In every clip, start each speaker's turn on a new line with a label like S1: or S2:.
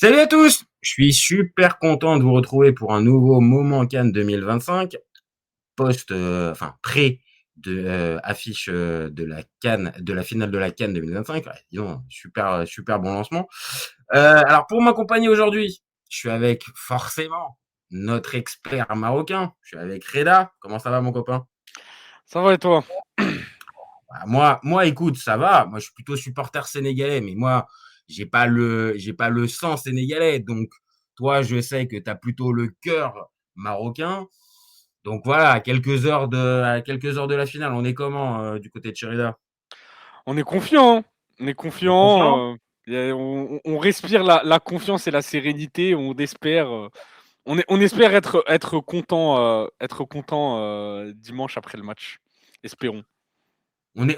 S1: Salut à tous! Je suis super content de vous retrouver pour un nouveau Moment Cannes 2025, pré affiche de la Cannes, de la finale de la Cannes 2025. Ouais, disons, super bon lancement. Alors pour m'accompagner aujourd'hui, je suis avec forcément notre expert marocain. Je suis avec Reda. Comment ça va, mon copain?
S2: Ça va et toi?
S1: Bah, moi, écoute, ça va. Moi, je suis plutôt supporter sénégalais, mais moi, j'ai pas le sang sénégalais. Donc, toi, je sais que tu as plutôt le cœur marocain. Donc voilà, à quelques heures de la finale, on est comment du côté de Cherida?
S2: On est confiant, hein. On est
S1: On est confiant?
S2: confiant, on respire la confiance et la sérénité, on espère, on espère être content, dimanche après le match. Espérons.
S1: On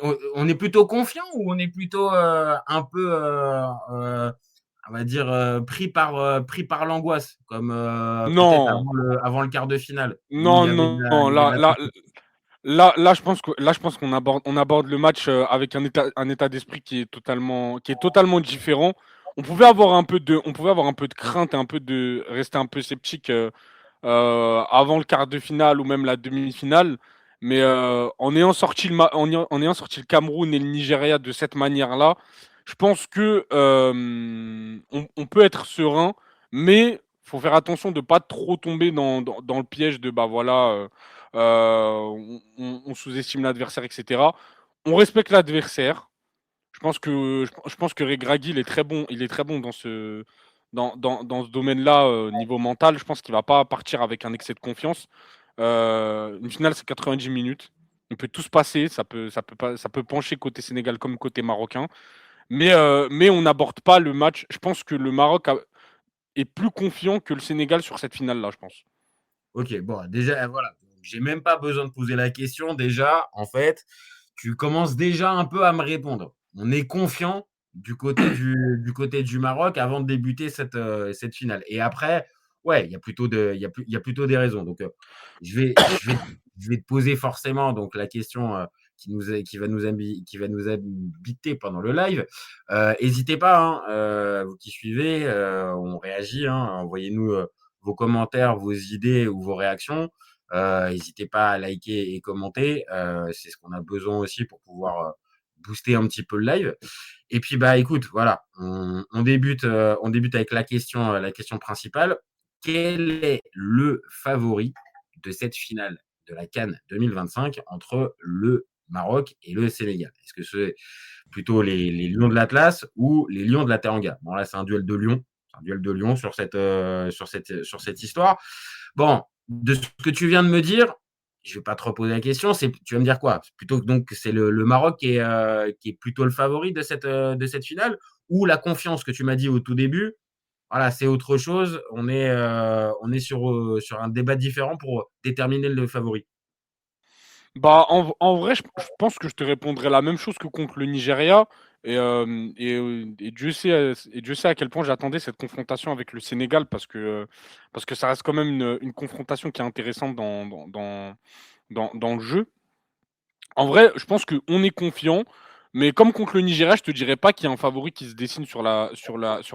S1: est plutôt confiant ou on est plutôt un peu, on va dire, pris par l'angoisse, comme peut-être
S2: Non,
S1: avant le quart de finale, où il
S2: non,
S1: y avait de
S2: non,
S1: la,
S2: non,
S1: il y avait de la
S2: là, je pense qu'on aborde le match, avec un état d'esprit qui est totalement différent. On pouvait avoir un peu de crainte et un peu de rester un peu sceptique, avant le quart de finale ou même la demi-finale. Mais en ayant sorti le Cameroun et le Nigeria de cette manière-là, je pense que on peut être serein, mais faut faire attention de pas trop tomber dans le piège de bah voilà, on sous-estime l'adversaire, etc. On respecte l'adversaire. Je pense que Regragui, il est très bon dans ce domaine-là, niveau mental. Je pense qu'il va pas partir avec un excès de confiance. Une finale, c'est 90 minutes. Il peut tout se passer. Ça peut pencher côté Sénégal comme côté marocain. Mais on n'aborde pas le match. Je pense que le Maroc est plus confiant que le Sénégal sur cette finale-là, je pense.
S1: Ok, bon, déjà, voilà. J'ai même pas besoin de poser la question. Déjà, en fait, tu commences déjà un peu à me répondre. On est confiant du côté du Maroc avant de débuter cette finale. Et après, ouais, il y a plutôt des raisons. Donc, je vais te poser forcément donc, la question qui va nous habiter pendant le live. N'hésitez pas, hein, vous qui suivez, on réagit, hein, envoyez-nous vos commentaires, vos idées ou vos réactions. N'hésitez pas à liker et commenter. C'est ce qu'on a besoin aussi pour pouvoir booster un petit peu le live. Et puis, bah, écoute, voilà, on débute avec la question principale. Quel est le favori de cette finale de la Cannes 2025 entre le Maroc et le Sénégal? Est-ce que c'est plutôt les Lions de l'Atlas ou les Lions de la Teranga? Bon, là, c'est un duel de Lions. C'est un duel de Lions sur cette histoire. Bon, de ce que tu viens de me dire, je ne vais pas te reposer la question. Tu vas me dire quoi? Plutôt que donc c'est le Maroc qui est plutôt le favori de cette finale, ou la confiance que tu m'as dit au tout début, voilà, c'est autre chose. On est sur un débat différent pour déterminer le favori.
S2: Bah, en vrai, je pense que je te répondrai la même chose que contre le Nigeria. Et Dieu sait à quel point j'attendais cette confrontation avec le Sénégal parce que ça reste quand même une confrontation qui est intéressante dans le jeu. En vrai, je pense qu'on est confiant, mais comme contre le Nigeria, je te dirais pas qu'il y a un favori qui se dessine sur la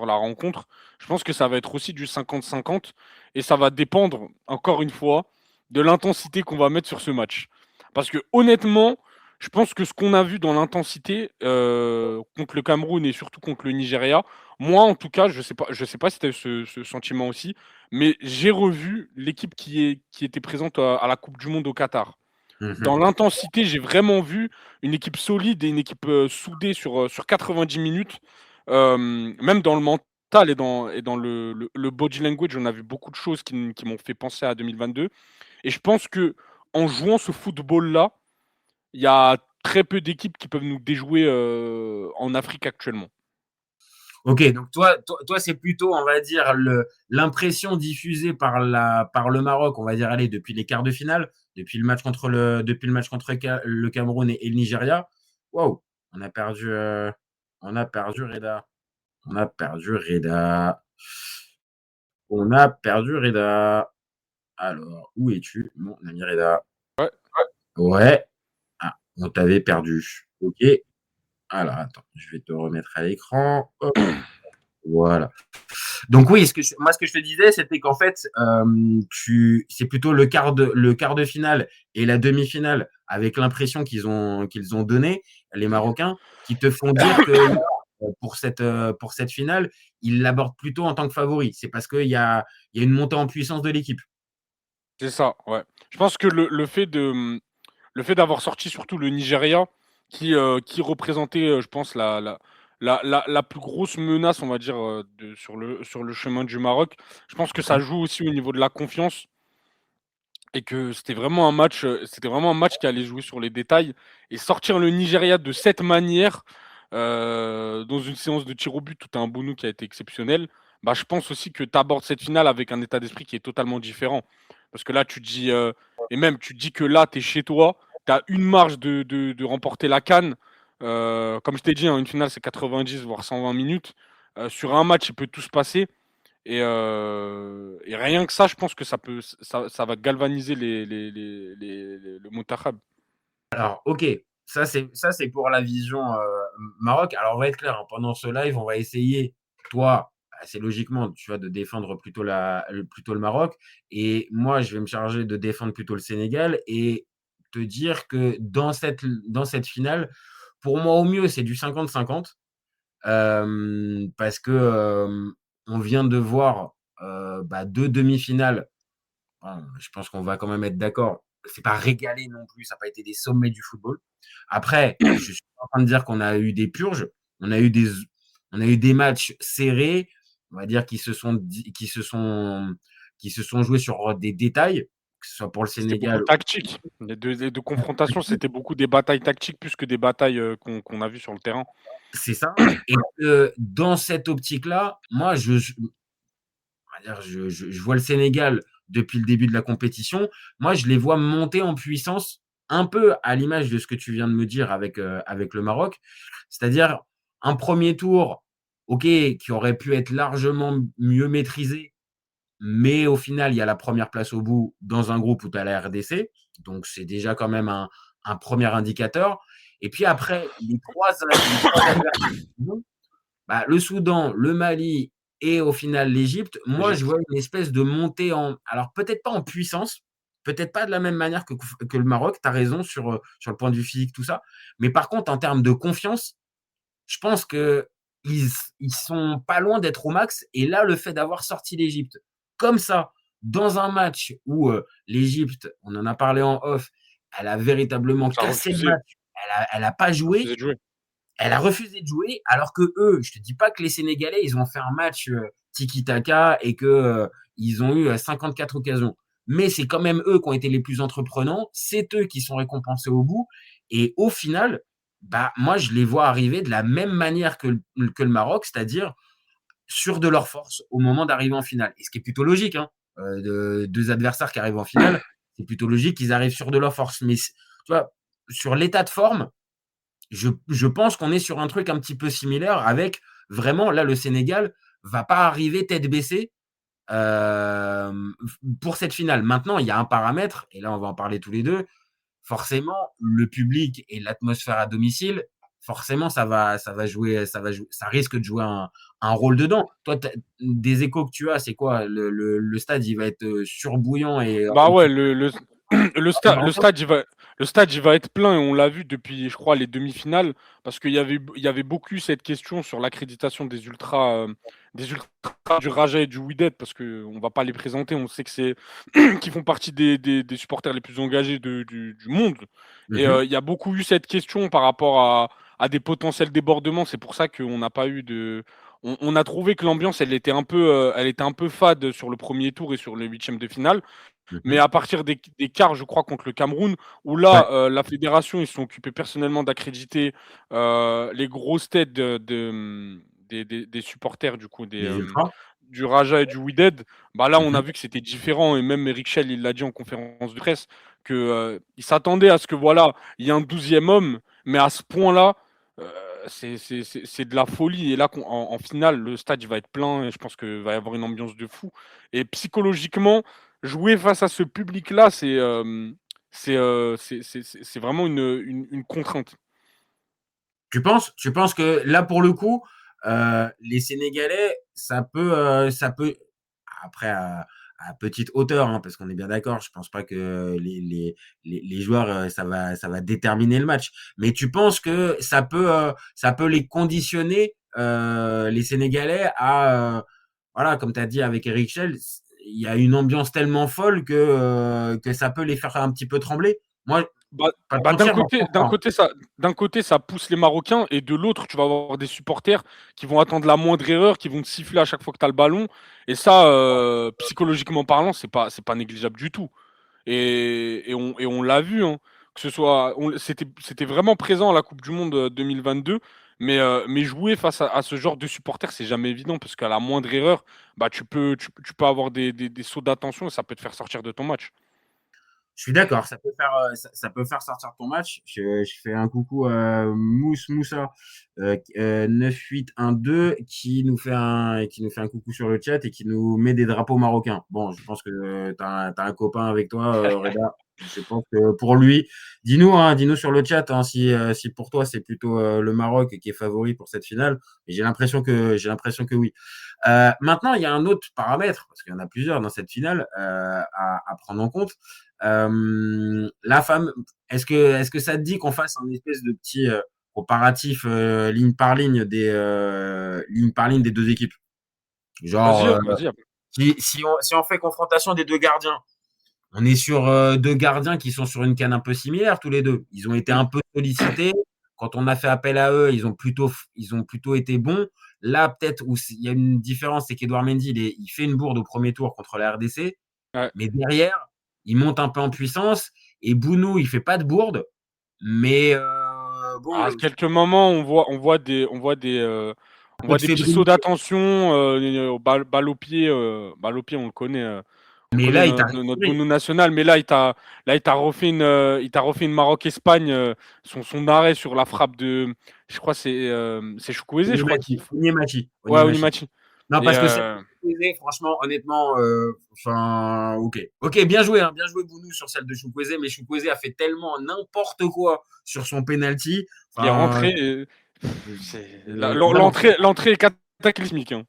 S2: rencontre. Je pense que ça va être aussi du 50-50 et ça va dépendre, encore une fois, de l'intensité qu'on va mettre sur ce match. Parce que honnêtement, je pense que ce qu'on a vu dans l'intensité, contre le Cameroun et surtout contre le Nigeria, moi en tout cas, je sais pas si tu as eu ce sentiment aussi, mais j'ai revu l'équipe qui était présente à la Coupe du Monde au Qatar. Dans
S1: Mhm.
S2: l'intensité, j'ai vraiment vu une équipe solide et une équipe, soudée sur 90 minutes. Même dans le mental et dans le body language, on a vu beaucoup de choses qui m'ont fait penser à 2022. Et je pense que en jouant ce football-là, il y a très peu d'équipes qui peuvent nous déjouer, en Afrique actuellement.
S1: Ok, donc toi, c'est plutôt, on va dire, l'impression diffusée par le Maroc, on va dire, allez, depuis les quarts de finale, depuis le match contre le Cameroun et le Nigeria. Waouh, on a perdu Reda. On a perdu Reda. On a perdu Reda. Alors, où es-tu, mon ami Reda?
S2: Ouais.
S1: Ouais. Ah, on t'avait perdu. Ok. Alors, attends, je vais te remettre à l'écran. Hop. Voilà. Donc oui, moi, ce que je te disais, c'était qu'en fait, c'est plutôt le quart de finale et la demi-finale, avec l'impression qu'ils ont donné, les Marocains, qui te font dire que là, pour cette finale, ils l'abordent plutôt en tant que favori. C'est parce qu'il y a une montée en puissance de l'équipe.
S2: C'est ça, ouais. Je pense que le fait d'avoir sorti surtout le Nigeria, qui représentait, je pense, la plus grosse menace, on va dire, sur le chemin du Maroc. Je pense que ça
S1: D'accord.
S2: joue aussi au niveau de la confiance et que c'était vraiment un match qui allait jouer sur les détails et sortir le Nigeria de cette manière, dans une séance de tir au but où tu as un Bounou qui a été exceptionnel, bah, je pense aussi que tu abordes cette finale avec un état d'esprit qui est totalement différent. Parce que là, tu te dis, et même tu te dis que là, tu es chez toi, tu as une marge de remporter la CAN. Comme je t'ai dit, hein, une finale, c'est 90 voire 120 minutes. Sur un match, il peut tout se passer. Et rien que ça, je pense que ça va galvaniser le Montahab.
S1: Alors, ok, ça c'est pour la vision Maroc. Alors, on va être clair, hein, pendant ce live, on va essayer, toi, assez logiquement, tu vois, de défendre plutôt le Maroc. Et moi, je vais me charger de défendre plutôt le Sénégal et te dire que dans cette finale, pour moi, au mieux, c'est du 50-50. Parce que on vient de voir deux demi-finales. Bon, je pense qu'on va quand même être d'accord. C'est pas régalé non plus, ça n'a pas été des sommets du football. Après, je suis pas en train de dire qu'on a eu des purges. On a eu des, on a eu des matchs serrés, on va dire, qui se sont joués sur des détails, que ce soit pour le
S2: C'était beaucoup
S1: Sénégal.
S2: tactique. Les deux confrontations, c'était beaucoup des batailles tactiques plus que des batailles qu'on a vues sur le terrain.
S1: C'est ça. Et dans cette optique-là, moi, on va dire, je vois le Sénégal depuis le début de la compétition. Moi, je les vois monter en puissance, un peu à l'image de ce que tu viens de me dire avec le Maroc. C'est-à-dire un premier tour, ok, qui aurait pu être largement mieux maîtrisé, mais au final, il y a la première place au bout dans un groupe où tu as la RDC. Donc, c'est déjà quand même un premier indicateur. Et puis après, les trois adversaires, bah, le Soudan, le Mali et au final l'Égypte, moi je
S2: L'Égypte.
S1: vois une espèce de montée alors peut-être pas en puissance, peut-être pas de la même manière que le Maroc, tu as raison sur le point de vue physique, tout ça. Mais par contre, en termes de confiance, je pense qu'ils ils sont pas loin d'être au max. Et là, le fait d'avoir sorti l'Égypte comme ça, dans un match où l'Égypte, on en a parlé en off, elle a véritablement
S2: Ça a
S1: cassé le
S2: refusé.
S1: match, elle a pas
S2: Ça a
S1: joué,
S2: refusé de jouer.
S1: elle a refusé de jouer, alors que eux, je te dis pas que les Sénégalais, ils ont fait un match tiki-taka et que ils ont eu 54 occasions. Mais c'est quand même eux qui ont été les plus entreprenants. C'est eux qui sont récompensés au bout. Et au final, bah moi, je les vois arriver de la même manière que le Maroc, c'est-à-dire sûrs de leur force au moment d'arriver en finale. Et ce qui est plutôt logique, hein, deux adversaires qui arrivent en finale, c'est plutôt logique qu'ils arrivent sûrs de leur force. Mais tu vois, sur l'état de forme, je pense qu'on est sur un truc un petit peu similaire avec vraiment, là, le Sénégal va pas arriver tête baissée euh, pour cette finale. Maintenant, il y a un paramètre, et là, on va en parler tous les deux. Forcément, le public et l'atmosphère à domicile, forcément, ça risque de jouer un rôle dedans. Toi, des échos que tu as, c'est quoi le stade, il va être surbouillant et
S2: Bah ouais,
S1: occupé.
S2: le stade, il va être plein et on l'a vu depuis, je crois, les demi-finales, parce il y avait beaucoup eu cette question sur l'accréditation des ultras du Raja et du Wydad, parce que on va pas les présenter, on sait que c'est qui font partie des supporters les plus engagés du monde. Et
S1: Mhm.
S2: il y a beaucoup eu cette question par rapport à des potentiels débordements. C'est pour ça qu'on n'a pas eu de. On a trouvé que l'ambiance, elle était un peu fade sur le premier tour et sur les huitièmes de finale. Mais
S1: Mhm.
S2: à partir des quarts, je crois, contre le Cameroun, où
S1: Ouais,
S2: là, la fédération, ils se sont occupés personnellement d'accréditer les grosses têtes des supporters, du coup,
S1: des ultras.
S2: du Raja et du Wydad. Bah là, on a
S1: Mhm.
S2: vu que c'était différent. Et même Eric Schell, il l'a dit en conférence de presse, que, il s'attendait à ce que, voilà, il y ait un 12e homme, mais à ce point-là, euh, c'est de la folie. Et là, en finale, le stade il va être plein et je pense qu'il va y avoir une ambiance de fou. Et psychologiquement, jouer face à ce public-là, c'est vraiment une contrainte.
S1: Tu penses que là, pour le coup, Les Sénégalais, ça peut après à petite hauteur, hein, parce qu'on est bien d'accord, je pense pas que les joueurs, ça va déterminer le match. Mais tu penses que ça peut les conditionner, les Sénégalais à, voilà, comme tu as dit avec Eric Schell, il y a une ambiance tellement folle que ça peut les faire un petit peu trembler. Moi,
S2: Bah,
S1: pas te
S2: bah, d'un
S1: mentir, j'en
S2: côté,
S1: pense pas, hein.
S2: d'un côté, ça pousse les Marocains, et de l'autre, tu vas avoir des supporters qui vont attendre la moindre erreur, qui vont te siffler à chaque fois que tu as le ballon. Et ça, psychologiquement parlant, c'est pas négligeable du tout. Et on l'a vu, hein, que ce soit, c'était vraiment présent à la Coupe du Monde 2022. Mais jouer face à ce genre de supporters, c'est jamais évident, parce qu'à la moindre erreur, bah, tu peux avoir des sauts d'attention, et ça peut te faire sortir de ton match.
S1: Je suis d'accord, ça peut faire sortir ton match. Je fais un coucou à Moussa 9812 qui nous fait un coucou sur le chat et qui nous met des drapeaux marocains. Bon, je pense que t'as un copain avec toi, Reda. Je pense que pour lui, dis-nous, hein, dis-nous sur le chat, hein, si pour toi c'est plutôt le Maroc qui est favori pour cette finale. Et j'ai l'impression que oui. Maintenant, il y a un autre paramètre, parce qu'il y en a plusieurs dans cette finale à prendre en compte. La femme, est-ce que ça te dit qu'on fasse un espèce de petit comparatif ligne par ligne des deux équipes? Genre,
S2: Vas-y.
S1: si on fait confrontation des deux gardiens, on est sur deux gardiens qui sont sur une canne un peu similaire tous les deux. Ils ont été un peu sollicités. Quand on a fait appel à eux, ils ont plutôt été bons. Là, peut-être où il y a une différence, c'est qu'Edouard Mendy, il fait une bourde au premier tour contre la RDC,
S2: Ouais.
S1: mais derrière, il monte un peu en puissance. Et Bounou, il fait pas de bourde, mais bon,
S2: À quelques moments, on
S1: peu
S2: voit
S1: de
S2: des petits sauts
S1: fébrilité.
S2: d'attention, balle au pied, on
S1: Mais
S2: connaît
S1: là, il t'a
S2: notre
S1: rassuré.
S2: Bounou national, mais là, il t'a refait une Maroc-Espagne, son arrêt sur la frappe de, je crois, c'est Chukwueze, je crois, ouais,
S1: Onyemachi.
S2: Onimachi.
S1: Non,
S2: Et
S1: parce que celle de Chukwueze, franchement, honnêtement, enfin, ok. Ok, bien joué, hein, bien joué Bounou sur celle de Chukwueze, mais Chukwueze a fait tellement n'importe quoi sur son penalty.
S2: il est
S1: Enfin,
S2: rentré,
S1: vraiment.
S2: l'entrée est cataclysmique, hein.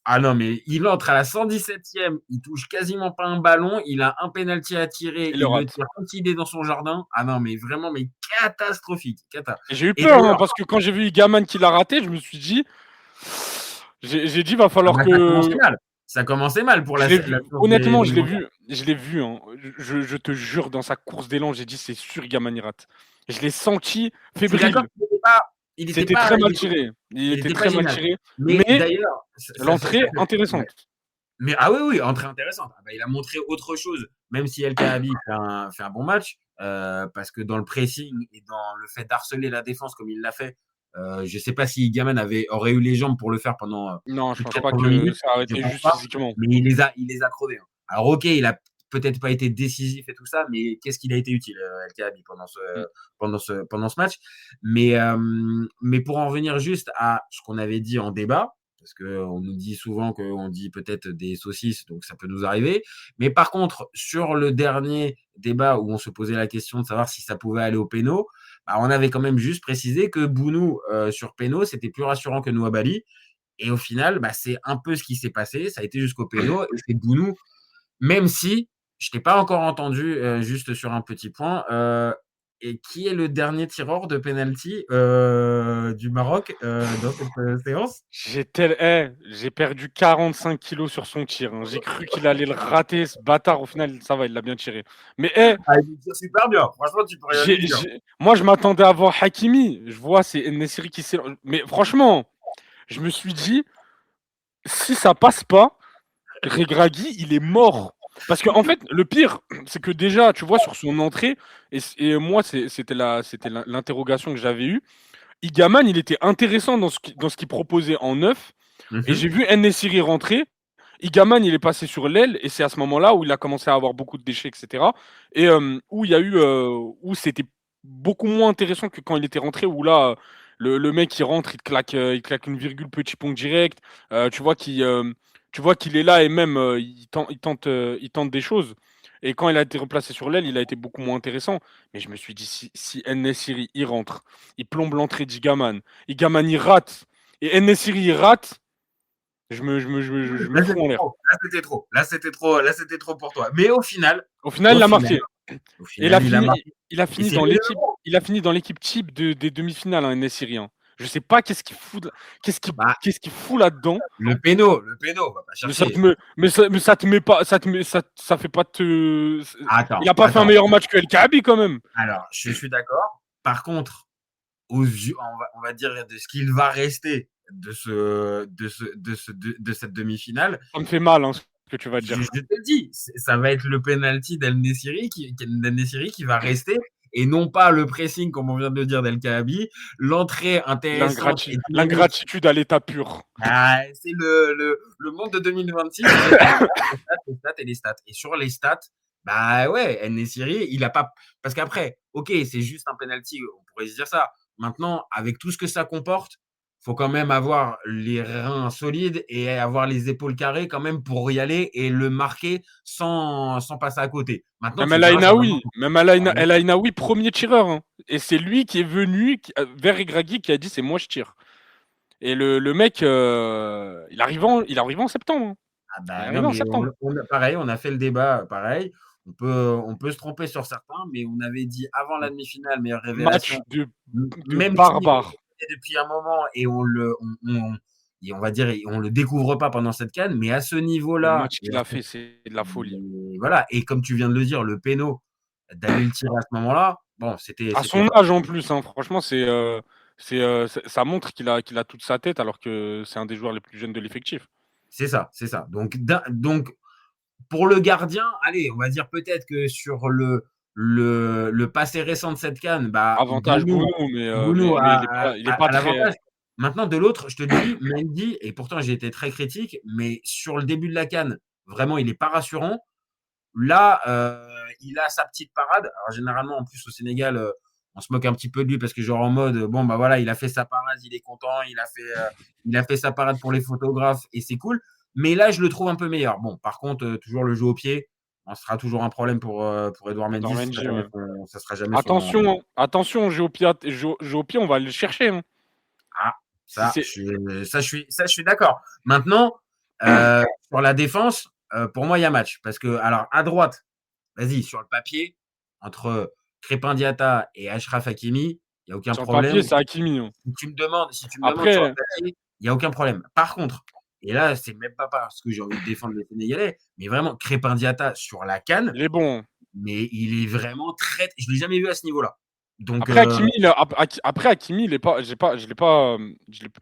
S1: Ah non, mais il entre à la 117e, il touche quasiment pas un ballon, il a un penalty à tirer,
S2: Il le
S1: il le
S2: rate.
S1: tire comme s'il est dans son jardin. Ah non, mais vraiment, mais catastrophique.
S2: Et j'ai eu
S1: Et
S2: peur, hein,
S1: d'ailleurs,
S2: parce que quand j'ai vu Igaman qui l'a raté, je me suis dit, j'ai dit, va
S1: ah
S2: falloir
S1: bah, ça
S2: que.
S1: commençait mal. Ça commençait mal pour
S2: Je l'ai
S1: la
S2: vu,
S1: source
S2: honnêtement,
S1: des Marocains.
S2: je l'ai vu, hein. Je te jure, dans sa course d'élan, j'ai dit, c'est sûr, Igaman il rate. Je l'ai senti
S1: Je suis d'accord
S2: fébrile.
S1: qu'il n'était pas,
S2: C'était très mal tiré. Il
S1: il
S2: était
S1: était pas
S2: très mal
S1: génial.
S2: tiré.
S1: Mais
S2: Mais
S1: d'ailleurs,
S2: l'entrée,
S1: ouais.
S2: intéressante.
S1: Mais ah oui, oui, entrée intéressante. Ah bah, il a montré autre chose, même si El Kaabi fait un bon match, parce que dans le pressing et dans le fait d'harceler la défense comme il l'a fait, je sais pas si Gaman aurait eu les jambes pour le faire pendant
S2: Non, je
S1: plus de
S2: pense pas
S1: 80
S2: que
S1: minutes,
S2: ça aurait
S1: je
S2: été
S1: pense
S2: juste
S1: pas,
S2: physiquement.
S1: mais il les a crevés, hein. Alors ok, il a peut-être pas été décisif et tout ça, mais qu'est-ce qu'il a été utile, El Kaabi,
S2: Mm.
S1: pendant ce match. Mais pour en revenir juste à ce qu'on avait dit en débat, parce qu'on nous dit souvent qu'on dit peut-être des saucisses, donc ça peut nous arriver. Mais par contre, sur le dernier débat où on se posait la question de savoir si ça pouvait aller au péno, bah, on avait quand même juste précisé que Bounou sur péno, c'était plus rassurant que Nouabali. Et au final, bah, c'est un peu ce qui s'est passé. Ça a été jusqu'au péno. Et c'est Bounou, même si je t'ai pas encore entendu, juste sur un petit point, et qui est le dernier tireur de penalty du Maroc dans cette séance?
S2: J'ai perdu 45 kilos sur son tir, hein. J'ai cru qu'il allait le rater, ce bâtard. Au final, ça va, il l'a bien tiré. Mais
S1: Ah, il tire super bien. Franchement, tu peux rien lui dire.
S2: moi, je m'attendais à voir Hakimi. Je vois, c'est Nesiri qui s'est. Mais franchement, je me suis dit, si ça passe pas, Regragui, il est mort. Parce que en fait, le pire, c'est que déjà, tu vois, sur son entrée, et moi, c'était l'interrogation que j'avais eue. Igaman, il était intéressant dans ce qu'il proposait en neuf. Et
S1: Mhm.
S2: j'ai vu Nesiri rentrer. Igaman, il est passé sur l'aile, et c'est à ce moment-là où il a commencé à avoir beaucoup de déchets, etc. Et où il y a eu, où c'était beaucoup moins intéressant que quand il était rentré, où là, le mec, il rentre, il claque une virgule petit pont direct. Tu vois tu vois qu'il est là, et même il tente des choses. Et quand il a été replacé sur l'aile, il a été beaucoup moins intéressant. Mais je me suis dit, si Nesiri il rentre, il plombe l'entrée d'Igaman, Igaman il rate. et En-Nesyri il rate, je me
S1: Là,
S2: fous en
S1: c'était
S2: l'air.
S1: trop. Là, c'était trop. Là, c'était trop pour toi. Mais au final,
S2: Au final,
S1: au
S2: il a
S1: final,
S2: marqué.
S1: au
S2: Et il a
S1: final, il a
S2: fini,
S1: marqué.
S2: il a
S1: Et
S2: fini
S1: c'est
S2: dans
S1: lui le
S2: l'équipe,
S1: héros.
S2: il a fini dans l'équipe type des demi-finales, hein, En-Nesyri, hein. Je sais pas
S1: Bah,
S2: qu'est-ce qu'il fout là-dedans.
S1: le péno, on va pas
S2: Mais ça
S1: chercher.
S2: te me, mais ça te met pas, ça fait pas te. Il
S1: Attends,
S2: a pas fait un
S1: attends.
S2: meilleur match que El Kaabi quand même.
S1: Alors, je suis d'accord. Par contre, on va dire de ce qu'il va rester de cette demi-finale,
S2: Ça me fait mal, hein, ce que tu vas
S1: je
S2: dire.
S1: te le dis, ça va être le penalty d'El Nessiri qui va rester et non pas le pressing, comme on vient de le dire, d'El Kaabi, l'entrée intéressante et dynamique.
S2: L'ingratitude à l'état pur.
S1: Ah, c'est le monde de 2026, c'est les stats, les stats, les stats et les stats. Et sur les stats, bah ouais, En-Nesyri, il a pas. Parce qu'après, ok, c'est juste un penalty, on pourrait se dire ça. Maintenant, avec tout ce que ça comporte, faut quand même avoir les reins solides et avoir les épaules carrées quand même pour y aller et le marquer sans passer à côté. Maintenant, tu me diras,
S2: El Ainaoui, premier tireur, hein. Et c'est lui qui est venu vers Regragui qui a dit c'est moi je tire. Et le mec, il arrive en septembre, hein.
S1: ah
S2: Il
S1: bah non,
S2: arrive en
S1: mais
S2: septembre.
S1: pareil, on a fait le débat, pareil. On peut se tromper sur certains, mais on avait dit avant la demi-finale, meilleure
S2: Match
S1: révélation,
S2: de
S1: même si on le
S2: barbare.
S1: connaît depuis un moment et et on va dire, on le découvre pas pendant cette CAN, mais à ce
S2: Le
S1: niveau-là,
S2: match qu'il a fait, c'est de la folie.
S1: et voilà, et comme tu viens de le dire, le péno, d'aller le tirer à ce moment-là, bon,
S2: À
S1: c'était
S2: son
S1: fort.
S2: âge en plus, hein, franchement, ça montre qu'il a toute sa tête alors que c'est un des joueurs les plus jeunes de l'effectif.
S1: C'est ça, c'est ça. Donc, pour le gardien, allez, on va dire peut-être que sur le passé récent de cette CAN, bah,
S2: Avantage Bounou,
S1: Bounou
S2: il est pas
S1: a
S2: très.
S1: l'avantage. Maintenant, de l'autre, je te le dis, Mendy, et pourtant j'ai été très critique, mais sur le début de la CAN, vraiment, il n'est pas rassurant. Là, il a sa petite parade. Alors, généralement, en plus, au Sénégal, on se moque un petit peu de lui parce que, genre, en mode, bon, bah voilà, il a fait sa parade, il est content, il a fait sa parade pour les photographes et c'est cool. Mais là, je le trouve un peu meilleur. Bon, par contre, toujours le jeu au pied, on sera toujours un problème pour Edouard Mendy.
S2: Edouard Mendy, ouais.
S1: Ça sera jamais son.
S2: Attention, attention, jeu au pied, on va aller le chercher, hein.
S1: Ah,
S2: Si c'est
S1: je suis d'accord. Maintenant, sur la défense, pour moi, il y a match. Parce que, alors, à droite, vas-y, sur le papier, entre Crépin Diatta et Achraf Hakimi, il n'y a aucun
S2: sur le
S1: problème.
S2: papier, c'est Hakimi, hein.
S1: Si tu me demandes sur le
S2: Après,
S1: papier, il n'y a aucun problème. Par contre, et là, c'est même pas parce que j'ai envie de défendre les Sénégalais, mais vraiment, Crépin Diatta sur la CAN,
S2: il est bon, hein.
S1: mais il est vraiment très. Je ne l'ai jamais vu à ce niveau-là. Donc,
S2: Après Hakimi, il est pas, je l'ai pas,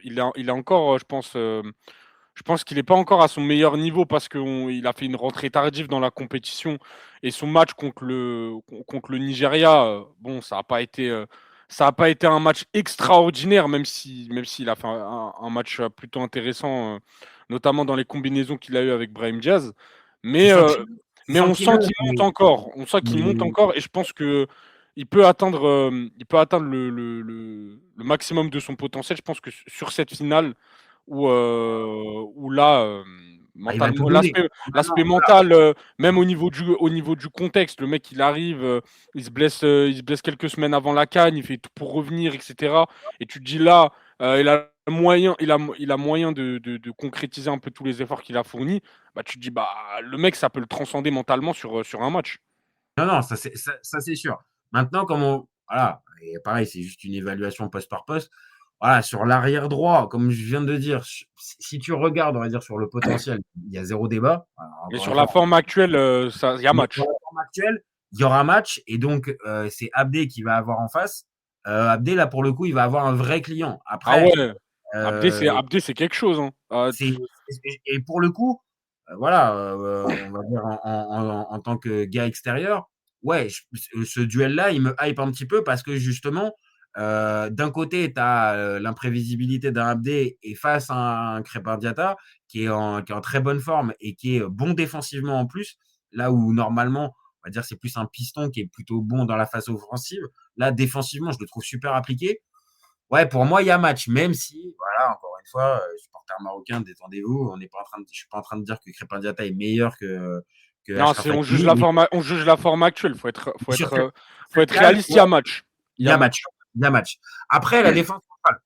S2: il est encore, je pense qu'il n'est pas encore à son meilleur niveau parce qu'il a fait une rentrée tardive dans la compétition et son match contre le Nigeria, bon, ça a pas été un match extraordinaire, même s'il a fait un match plutôt intéressant, notamment dans les combinaisons qu'il a eu avec Brahim Diaz.
S1: tu
S2: Mais,
S1: sens
S2: euh,
S1: qu'il tu
S2: mais
S1: sens
S2: on
S1: qu'il
S2: sent
S1: monte,
S2: qu'il monte encore. On sent qu'il monte
S1: mais
S2: encore et je pense que il peut atteindre le maximum de son potentiel. Je pense que sur cette finale, où là,
S1: bah, il va tout
S2: mentalement,
S1: donner.
S2: l'aspect
S1: Maintenant, voilà.
S2: mental, même au niveau du contexte, le mec, il arrive, il se blesse quelques semaines avant la CAN, il fait tout pour revenir, etc. Et tu te dis là, il a moyen de concrétiser un peu tous les efforts qu'il a fournis. Bah, tu te dis, bah, le mec, ça peut le transcender mentalement sur un match.
S1: Non, non, ça, c'est sûr. Maintenant, voilà, et pareil, c'est juste une évaluation poste par poste. Voilà, sur l'arrière droit, comme je viens de dire, si tu regardes, on va dire, sur le potentiel, il y a zéro débat. Alors,
S2: Mais
S1: encore
S2: sur
S1: une
S2: la
S1: fois,
S2: forme actuelle, il y a
S1: mais sur
S2: match.
S1: la forme actuelle, il y aura match. Et donc, c'est Abdé qui va avoir en face. Abdé, là, pour le coup, il va avoir un vrai client.
S2: Ah
S1: Après,
S2: ouais,
S1: euh,
S2: Abdé, c'est quelque chose, hein.
S1: c'est, et pour le coup, voilà, on va dire en tant que gars extérieur, ouais, ce duel-là, il me hype un petit peu parce que justement, d'un côté, tu as l'imprévisibilité d'un Abdé et face à un Crépin Diatta qui est en très bonne forme et qui est bon défensivement en plus, là où normalement, on va dire, c'est plus un piston qui est plutôt bon dans la phase offensive. Là, défensivement, je le trouve super appliqué. Ouais, pour moi, il y a match, même si, voilà, encore une fois, supporter marocain, détendez-vous. Je suis pas en train de dire que Crépin Diatta est meilleur que
S2: Non,
S1: Achraf
S2: on juge
S1: Hakimi, mais
S2: on juge la forme actuelle.
S1: sur
S2: Faut
S1: cette
S2: être
S1: CAN,
S2: réaliste. Il y
S1: ouais,
S2: a match. Il
S1: il
S2: y
S1: y
S2: a
S1: a match.
S2: match.
S1: Il y a match. Après, la défense centrale.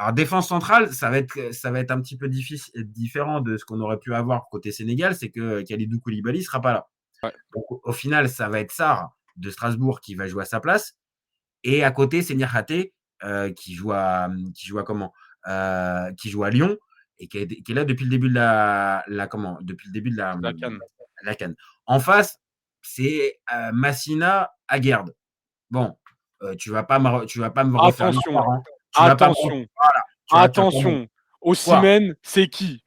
S1: Alors, défense centrale, ça va être un petit peu différent de ce qu'on aurait pu avoir côté Sénégal, c'est que Kalidou Koulibaly sera pas là.
S2: Ouais,
S1: Donc, au final, ça va être Sarr de Strasbourg qui va jouer à sa place. Et à côté, c'est Niakhaté qui joue à comment qui joue à Lyon et qui est là depuis le début de depuis le début de
S2: la CAN.
S1: la CAN. En face, c'est Massina Aguerd. Bon, tu vas pas me refaire
S2: Attention,
S1: l'histoire. Hein. Tu vas pas me
S2: attention,
S1: voilà, tu vas bon.
S2: attention.
S1: Quoi?
S2: Osimhen, c'est qui?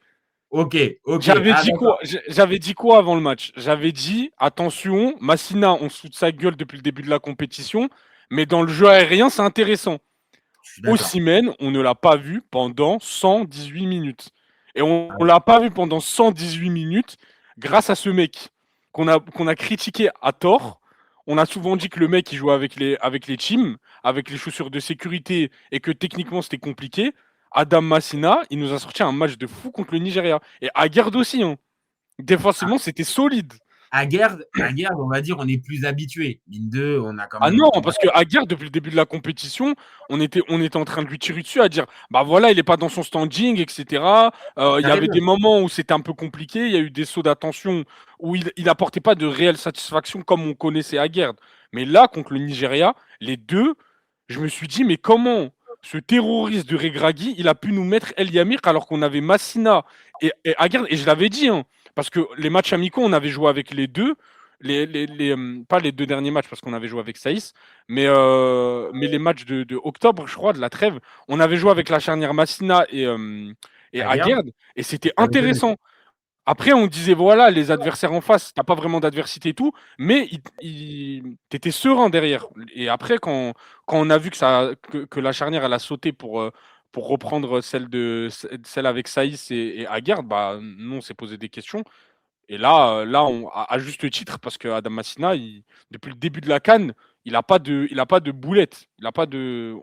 S1: Ok, ok.
S2: J'avais
S1: Ah
S2: dit quoi?
S1: d'accord.
S2: J'avais dit quoi avant le match? J'avais dit, attention, Massina, on se fout de sa gueule depuis le début de la compétition, mais dans le jeu aérien, c'est intéressant.
S1: Je suis d'accord.
S2: Osimhen, on ne l'a pas vu pendant 118 minutes. Et on
S1: Ah
S2: ne
S1: oui.
S2: l'a pas vu pendant 118 minutes grâce à ce mec qu'on a critiqué à tort. On a souvent dit que le mec il jouait avec les teams, avec les chaussures de sécurité et que techniquement c'était compliqué. Adam Massina, il nous a sorti un match de fou contre le Nigeria. Et Aguerd aussi, hein. Défensivement, c'était solide.
S1: À Guerd, on va dire, on est plus habitué. Mine 2, on a quand
S2: Ah
S1: même.
S2: non, parce que Aguerd, depuis le début de la compétition, on était en train de lui tirer dessus, à dire, bah voilà, il est pas dans son standing, etc. Il y
S1: T'as
S2: avait des
S1: raison.
S2: moments où c'était un peu compliqué, il y a eu des sauts d'attention où il apportait pas de réelle satisfaction comme on connaissait Aguerd. Mais là, contre le Nigeria, les deux, je me suis dit, mais comment ce terroriste de Regragui, il a pu nous mettre El Yamir alors qu'on avait Massina et Aguerd, et je l'avais dit, hein, parce que les matchs amicaux, on avait joué avec les deux, pas les deux derniers matchs parce qu'on avait joué avec Saïs, mais les matchs de octobre, je crois, de la trêve, on avait joué avec la charnière Massina et
S1: À Guerd,
S2: Aguerd, et c'était
S1: ça m'étonne.
S2: intéressant. Après, on disait, voilà, les adversaires en face, t'as pas vraiment d'adversité et tout, mais t'étais serein derrière. Et après, quand on a vu que la charnière, elle a sauté pour reprendre celle avec Saïs et Aguerd, bah, nous, on s'est posé des questions. Et là à juste titre, parce que Adam Massina, depuis le début de la CAN, il a pas de boulette. Il a pas de,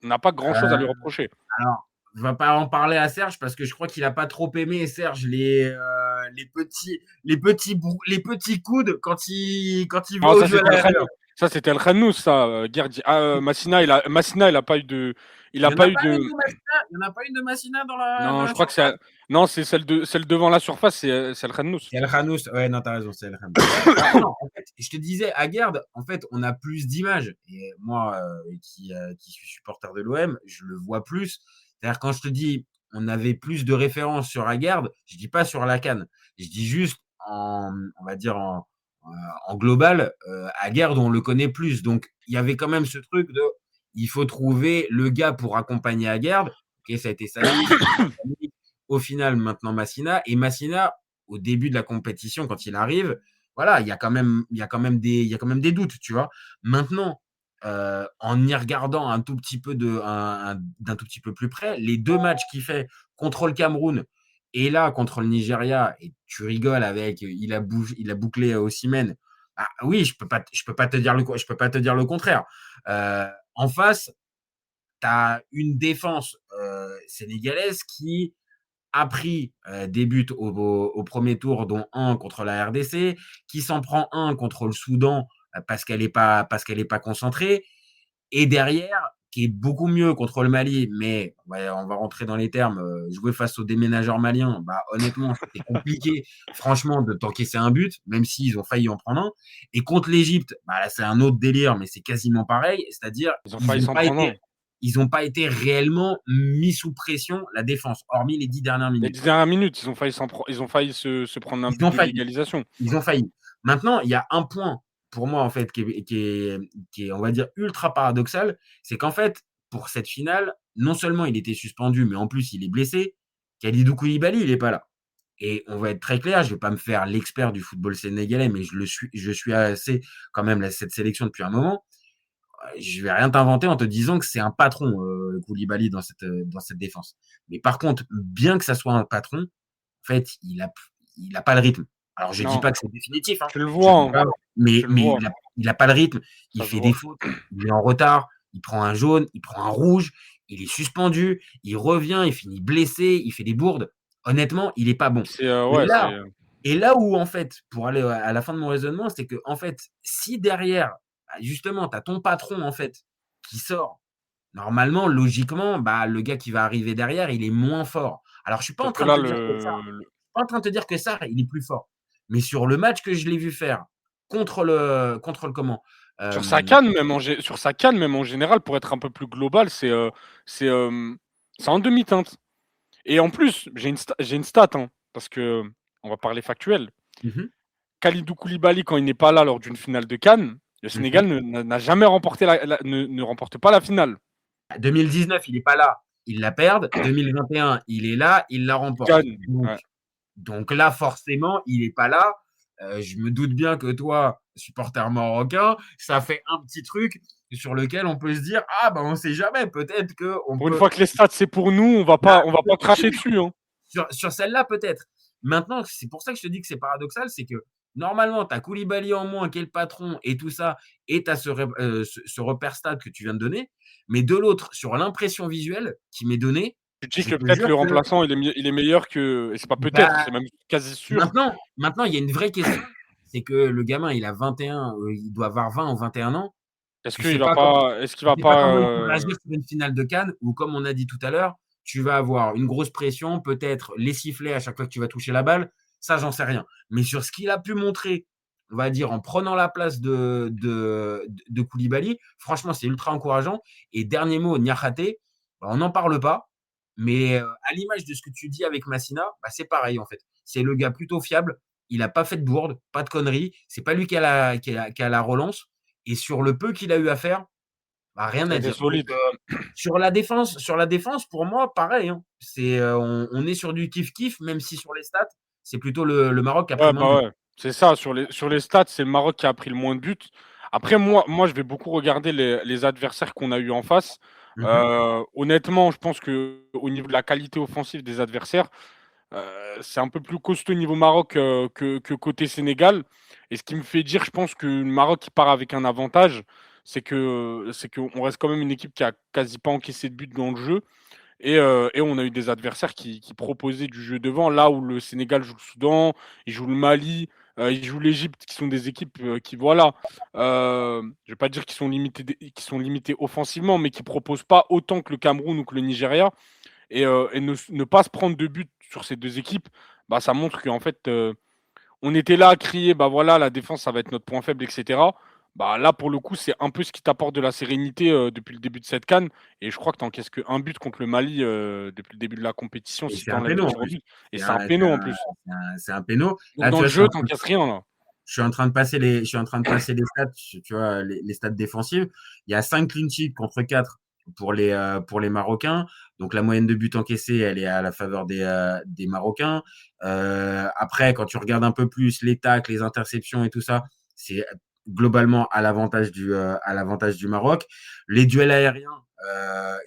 S2: on n'a pas grand-chose à lui
S1: Euh,
S2: reprocher.
S1: alors, on va pas en parler à Serge parce que je crois qu'il a pas trop aimé, Serge, les petits coudes quand il va
S2: Non,
S1: au
S2: ça,
S1: jeu à
S2: c'était El
S1: l'extérieur.
S2: Khan- ça, c'était El Khanous, ça. Massina, il
S1: Il
S2: a
S1: y en a
S2: pas eu
S1: pas
S2: de.
S1: une de Massina, il y en a pas une de Massina dans
S2: Non, je
S1: la
S2: crois que
S1: surface.
S2: non, c'est celle devant la surface, c'est El Khanous.
S1: C'est El Khanous. Ouais, non, t'as raison, c'est El Khanous. Alors, non, en fait, je te disais, à Gerd, en fait, on a plus d'images. Et moi, qui suis supporter de l'OM, je le vois plus. C'est-à-dire, quand je te dis, on avait plus de références sur Aguerd, je dis pas sur la CAN. Je dis juste on va dire en global, Aguerd, on le connaît plus. Donc, il y avait quand même ce truc de, il faut trouver le gars pour accompagner Aguerd. Ok, ça a été Saïs. Au final, maintenant Massina. Et Massina, au début de la compétition, quand il arrive, voilà, il y a quand même des doutes, tu vois. Maintenant, en y regardant un tout petit peu d'un tout petit peu plus près, les deux matchs qu'il fait contre le Cameroun et là contre le Nigeria, et tu rigoles avec, il a bouclé Osimhen. Ah, oui, je peux pas te dire je peux pas te dire le contraire. En face, tu as une défense sénégalaise qui a pris des buts au premier tour, dont un contre la RDC, qui s'en prend un contre le Soudan parce qu'elle est pas concentrée, et derrière, qui est beaucoup mieux contre le Mali, mais ouais, on va rentrer dans les termes, jouer face aux déménageurs maliens, bah, honnêtement, c'était compliqué, franchement, de t'encaisser un but, même s'ils ont failli en prendre un. Et contre l'Égypte, bah, là, c'est un autre délire, mais c'est quasiment pareil, c'est-à-dire,
S2: Ils ont failli s'en prendre un.
S1: ils n'ont pas été réellement mis sous pression, la défense, hormis les 10 dernières
S2: Les
S1: minutes.
S2: 10 dernières minutes, ils ont failli se prendre un
S1: Ils
S2: but
S1: ont
S2: de
S1: failli.
S2: l'égalisation.
S1: Ils ont failli. Maintenant, il y a un point pour moi en fait qui est on va dire ultra paradoxal, c'est qu'en fait pour cette finale, non seulement il était suspendu, mais en plus il est blessé. Kalidou Koulibaly, il est pas là. Et on va être très clair, je vais pas me faire l'expert du football sénégalais, mais je suis assez quand même cette sélection depuis un moment. Je vais rien t'inventer en te disant que c'est un patron, Koulibaly dans cette défense. Mais par contre, bien que ça soit un patron, en fait, il a pas le rythme. Alors je dis
S2: Non,
S1: pas que c'est définitif, hein,
S2: tu le
S1: je
S2: vois,
S1: dis
S2: hein,
S1: pas,
S2: tu le
S1: mais
S2: vois,
S1: il a pas le rythme, il
S2: ça se
S1: fait des
S2: voit.
S1: fautes, il est en retard, il prend un jaune, il prend un rouge, il est suspendu, il revient, il finit blessé, il fait des bourdes. Honnêtement, il est pas bon.
S2: C'est
S1: Et
S2: ouais,
S1: là et là où en fait, pour aller à la fin de mon raisonnement, c'est que en fait, si derrière, bah, justement, tu as ton patron en fait qui sort normalement, logiquement, bah, le gars qui va arriver derrière, il est moins fort. Alors, je suis pas en
S2: Sauf que
S1: train de
S2: là,
S1: te dire que ça,
S2: le
S1: je suis pas en train de te dire que ça, il est plus fort. Mais sur le match que je l'ai vu faire contre le comment?
S2: sur sa
S1: Hem,
S2: CAN même sur sa CAN même en général, pour être un peu plus global, c'est, c'est en demi-teinte et en plus, j'ai une stat, hein, parce que on va parler factuel.
S1: mmh
S2: Kalidou Koulibaly, quand il n'est pas là lors d'une finale de CAN, le
S1: mh.
S2: Sénégal n'a jamais remporté ne remporte pas la finale.
S1: 2019, il est pas là, ils la perdent. 2021, il est là, il la
S2: Il
S1: remporte.
S2: gagne,
S1: Donc
S2: ouais.
S1: donc là, forcément, il est pas là. Je me doute bien que toi, supporter marocain, ça fait un petit truc sur lequel on peut se dire: «Ah bah, on sait jamais, peut-être qu'on
S2: Pour une
S1: peut».
S2: fois que les stats, c'est pour nous,
S1: Bah,
S2: on va pas cracher dessus, hein.
S1: sur celle-là, peut-être. Maintenant, c'est pour ça que je te dis que c'est paradoxal, c'est que normalement, tu as Koulibaly en moins qui est le patron et tout ça, et tu as ce repère stade que tu viens de donner. Mais de l'autre, sur l'impression visuelle qui m'est donnée,
S2: Tu te dis
S1: je
S2: que
S1: te
S2: peut-être
S1: jure
S2: le
S1: que
S2: remplaçant, il est meilleur que et c'est pas peut-être,
S1: bah,
S2: c'est même quasi sûr.
S1: maintenant, il y a une vraie question, c'est que le gamin, il a 21, il doit avoir 20 ou 21 ans.
S2: Est-ce qu'il
S1: Tu
S2: va
S1: sais pas
S2: pas,
S1: comment il peut réagir sur une finale de CAN où, comme on a dit tout à l'heure, tu vas avoir une grosse pression, peut-être les sifflets à chaque fois que tu vas toucher la balle. Ça, j'en sais rien. Mais sur ce qu'il a pu montrer, on va dire, en prenant la place de Koulibaly, franchement, c'est ultra encourageant. Et dernier mot, Niakhaté, bah, on n'en parle pas. Mais à l'image de ce que tu dis avec Massina, bah, c'est pareil en fait. C'est le gars plutôt fiable. Il n'a pas fait de bourde, pas de conneries. C'est pas lui qui a la relance. Et sur le peu qu'il a eu à faire, bah, rien
S2: ça a
S1: à
S2: été
S1: dire. Donc,
S2: solide.
S1: sur la défense, pour moi, pareil, hein. On est sur du kiff-kiff, même si sur les stats, c'est plutôt le Maroc qui a pris
S2: Ouais,
S1: moins de
S2: bah,
S1: buts.
S2: ouais, c'est ça, sur les stats, c'est le Maroc qui a pris le moins de buts. Après moi, je vais beaucoup regarder les adversaires qu'on a eu en face.
S1: Mmh.
S2: Honnêtement, je pense qu'au niveau de la qualité offensive des adversaires, c'est un peu plus costaud niveau Maroc, que côté Sénégal et ce qui me fait dire, je pense que le Maroc qui part avec un avantage, c'est qu'on reste quand même une équipe qui a quasi pas encaissé de but dans le jeu et on a eu des adversaires qui proposaient du jeu devant, là où le Sénégal joue le Soudan, il joue le Mali, il joue l'Égypte, qui sont des équipes qui, voilà, je vais pas dire qui sont limitées offensivement, mais qui proposent pas autant que le Cameroun ou que le Nigeria. Et ne pas se prendre de but sur ces deux équipes, bah, ça montre qu'en fait, on était là à crier, bah voilà, la défense, ça va être notre point faible, etc. Bah là, pour le coup, c'est un peu ce qui t'apporte de la sérénité depuis le début de cette CAN. Et je crois que tu encaisses qu'un but contre le Mali depuis le début de la compétition,
S1: Et
S2: si
S1: c'est
S2: tu
S1: un
S2: enlèves
S1: péno
S2: les
S1: en
S2: tirs au
S1: plus.
S2: but. Et
S1: C'est
S2: c'est un
S1: un c'est
S2: péno en
S1: un
S2: plus.
S1: c'est un péno.
S2: Donc
S1: Là,
S2: dans
S1: tu
S2: le
S1: vois,
S2: jeu, t'encaisses rien là.
S1: je suis en train de passer les stats, tu vois, les stats défensives. Il y a 5 clean sheets contre 4 pour les Marocains. Donc la moyenne de buts encaissés, elle est à la faveur des Marocains. Après, quand tu regardes un peu plus les tacles, les interceptions et tout ça, c'est globalement à l'avantage du Maroc. Les duels aériens,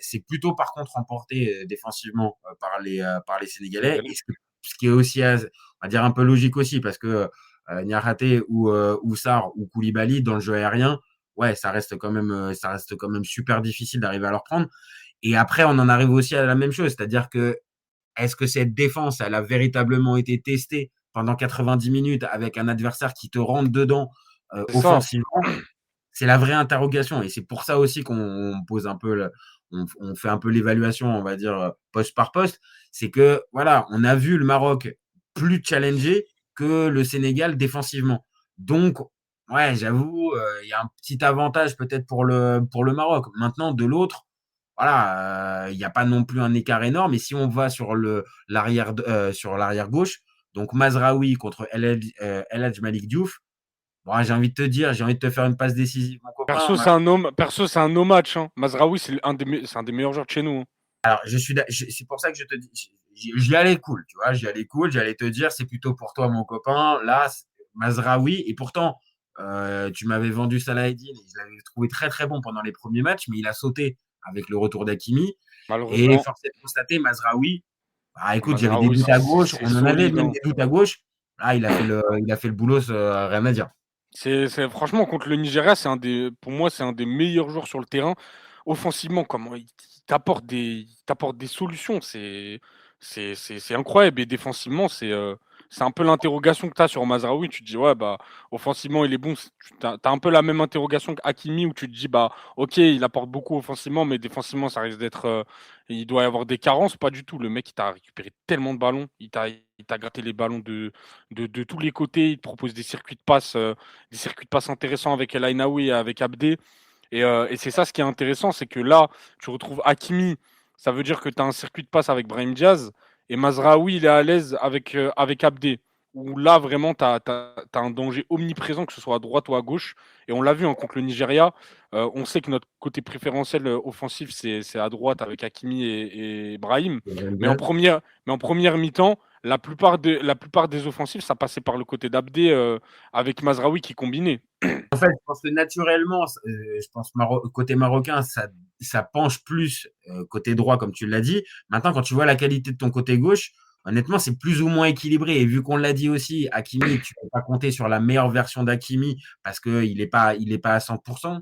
S1: c'est plutôt par contre remporté défensivement par les Sénégalais. Et
S2: Sénégalais.
S1: ce qui est aussi, on va dire, un peu logique aussi, parce que Niakhaté ou Sarr ou Koulibaly dans le jeu aérien, ouais, ça reste quand même super difficile d'arriver à leur prendre. Et après, on en arrive aussi à la même chose, c'est-à-dire que est-ce que cette défense, elle a véritablement été testée pendant 90 minutes avec un adversaire qui te rentre dedans
S2: C'est ça.
S1: offensivement? C'est la vraie interrogation, et c'est pour ça aussi qu'on pose un peu on fait un peu l'évaluation, on va dire, poste par poste. C'est que, voilà, on a vu le Maroc plus challengé que le Sénégal défensivement. Donc, ouais, j'avoue, il y a un petit avantage peut-être pour le Maroc. Maintenant, de l'autre, voilà, il y a pas non plus un écart énorme, et si on va sur l'arrière gauche, donc Mazraoui contre El Hadj Malick Diouf, bon, j'ai envie de te faire une passe décisive, mon copain.
S2: Perso, c'est un no match, hein. Mazraoui, c'est un des meilleurs joueurs de chez nous, hein.
S1: Alors, c'est pour ça que je te dis, j'y allais cool, tu vois, j'y allais cool, j'allais te dire, c'est plutôt pour toi, mon copain. Là, Mazraoui, et pourtant, tu m'avais vendu Salah Eddin, et je l'avais trouvé très très bon pendant les premiers matchs, mais il a sauté avec le retour d'Hakimi. Et
S2: Malheureusement,
S1: force est de constater, Mazraoui, bah, écoute, j'avais des
S2: Mazraoui,
S1: doutes à gauche,
S2: c'est
S1: on en avait
S2: solide,
S1: même
S2: hein.
S1: des doutes à gauche. Là, il a fait le boulot, rien à dire.
S2: Franchement, contre le Nigeria, pour moi, c'est un des meilleurs joueurs sur le terrain. Offensivement, comment il t'apporte des solutions, c'est incroyable. Et défensivement, c'est un peu l'interrogation que tu as sur Mazraoui. Tu te dis, ouais, bah, offensivement, il est bon. Tu as un peu la même interrogation qu'Hakimi où tu te dis, bah, ok, il apporte beaucoup offensivement, mais défensivement, ça risque d'être. Il doit y avoir des carences. Pas du tout. Le mec, il t'a récupéré tellement de ballons. Il t'a gratté les ballons de tous les côtés. Il te propose des circuits de passe intéressants avec El Ainaoui et avec Abdé. Et c'est ça ce qui est intéressant, c'est que là, tu retrouves Hakimi, ça veut dire que tu as un circuit de passe avec Brahim Diaz, et Mazraoui, il est à l'aise avec Abdé, où là, vraiment, tu as un danger omniprésent, que ce soit à droite ou à gauche. Et on l'a vu contre le Nigeria, on sait que notre côté préférentiel offensif, c'est à droite avec Hakimi et Brahim. Mais en première mi-temps, la plupart des offensifs, ça passait par le côté d'Abdé avec Mazraoui qui combinait.
S1: En fait, je pense que naturellement, je pense côté marocain, ça penche plus côté droit, comme tu l'as dit. Maintenant, quand tu vois la qualité de ton côté gauche, honnêtement, c'est plus ou moins équilibré. Et vu qu'on l'a dit aussi, Hakimi, tu peux pas compter sur la meilleure version d'Hakimi parce qu'il est pas à 100%.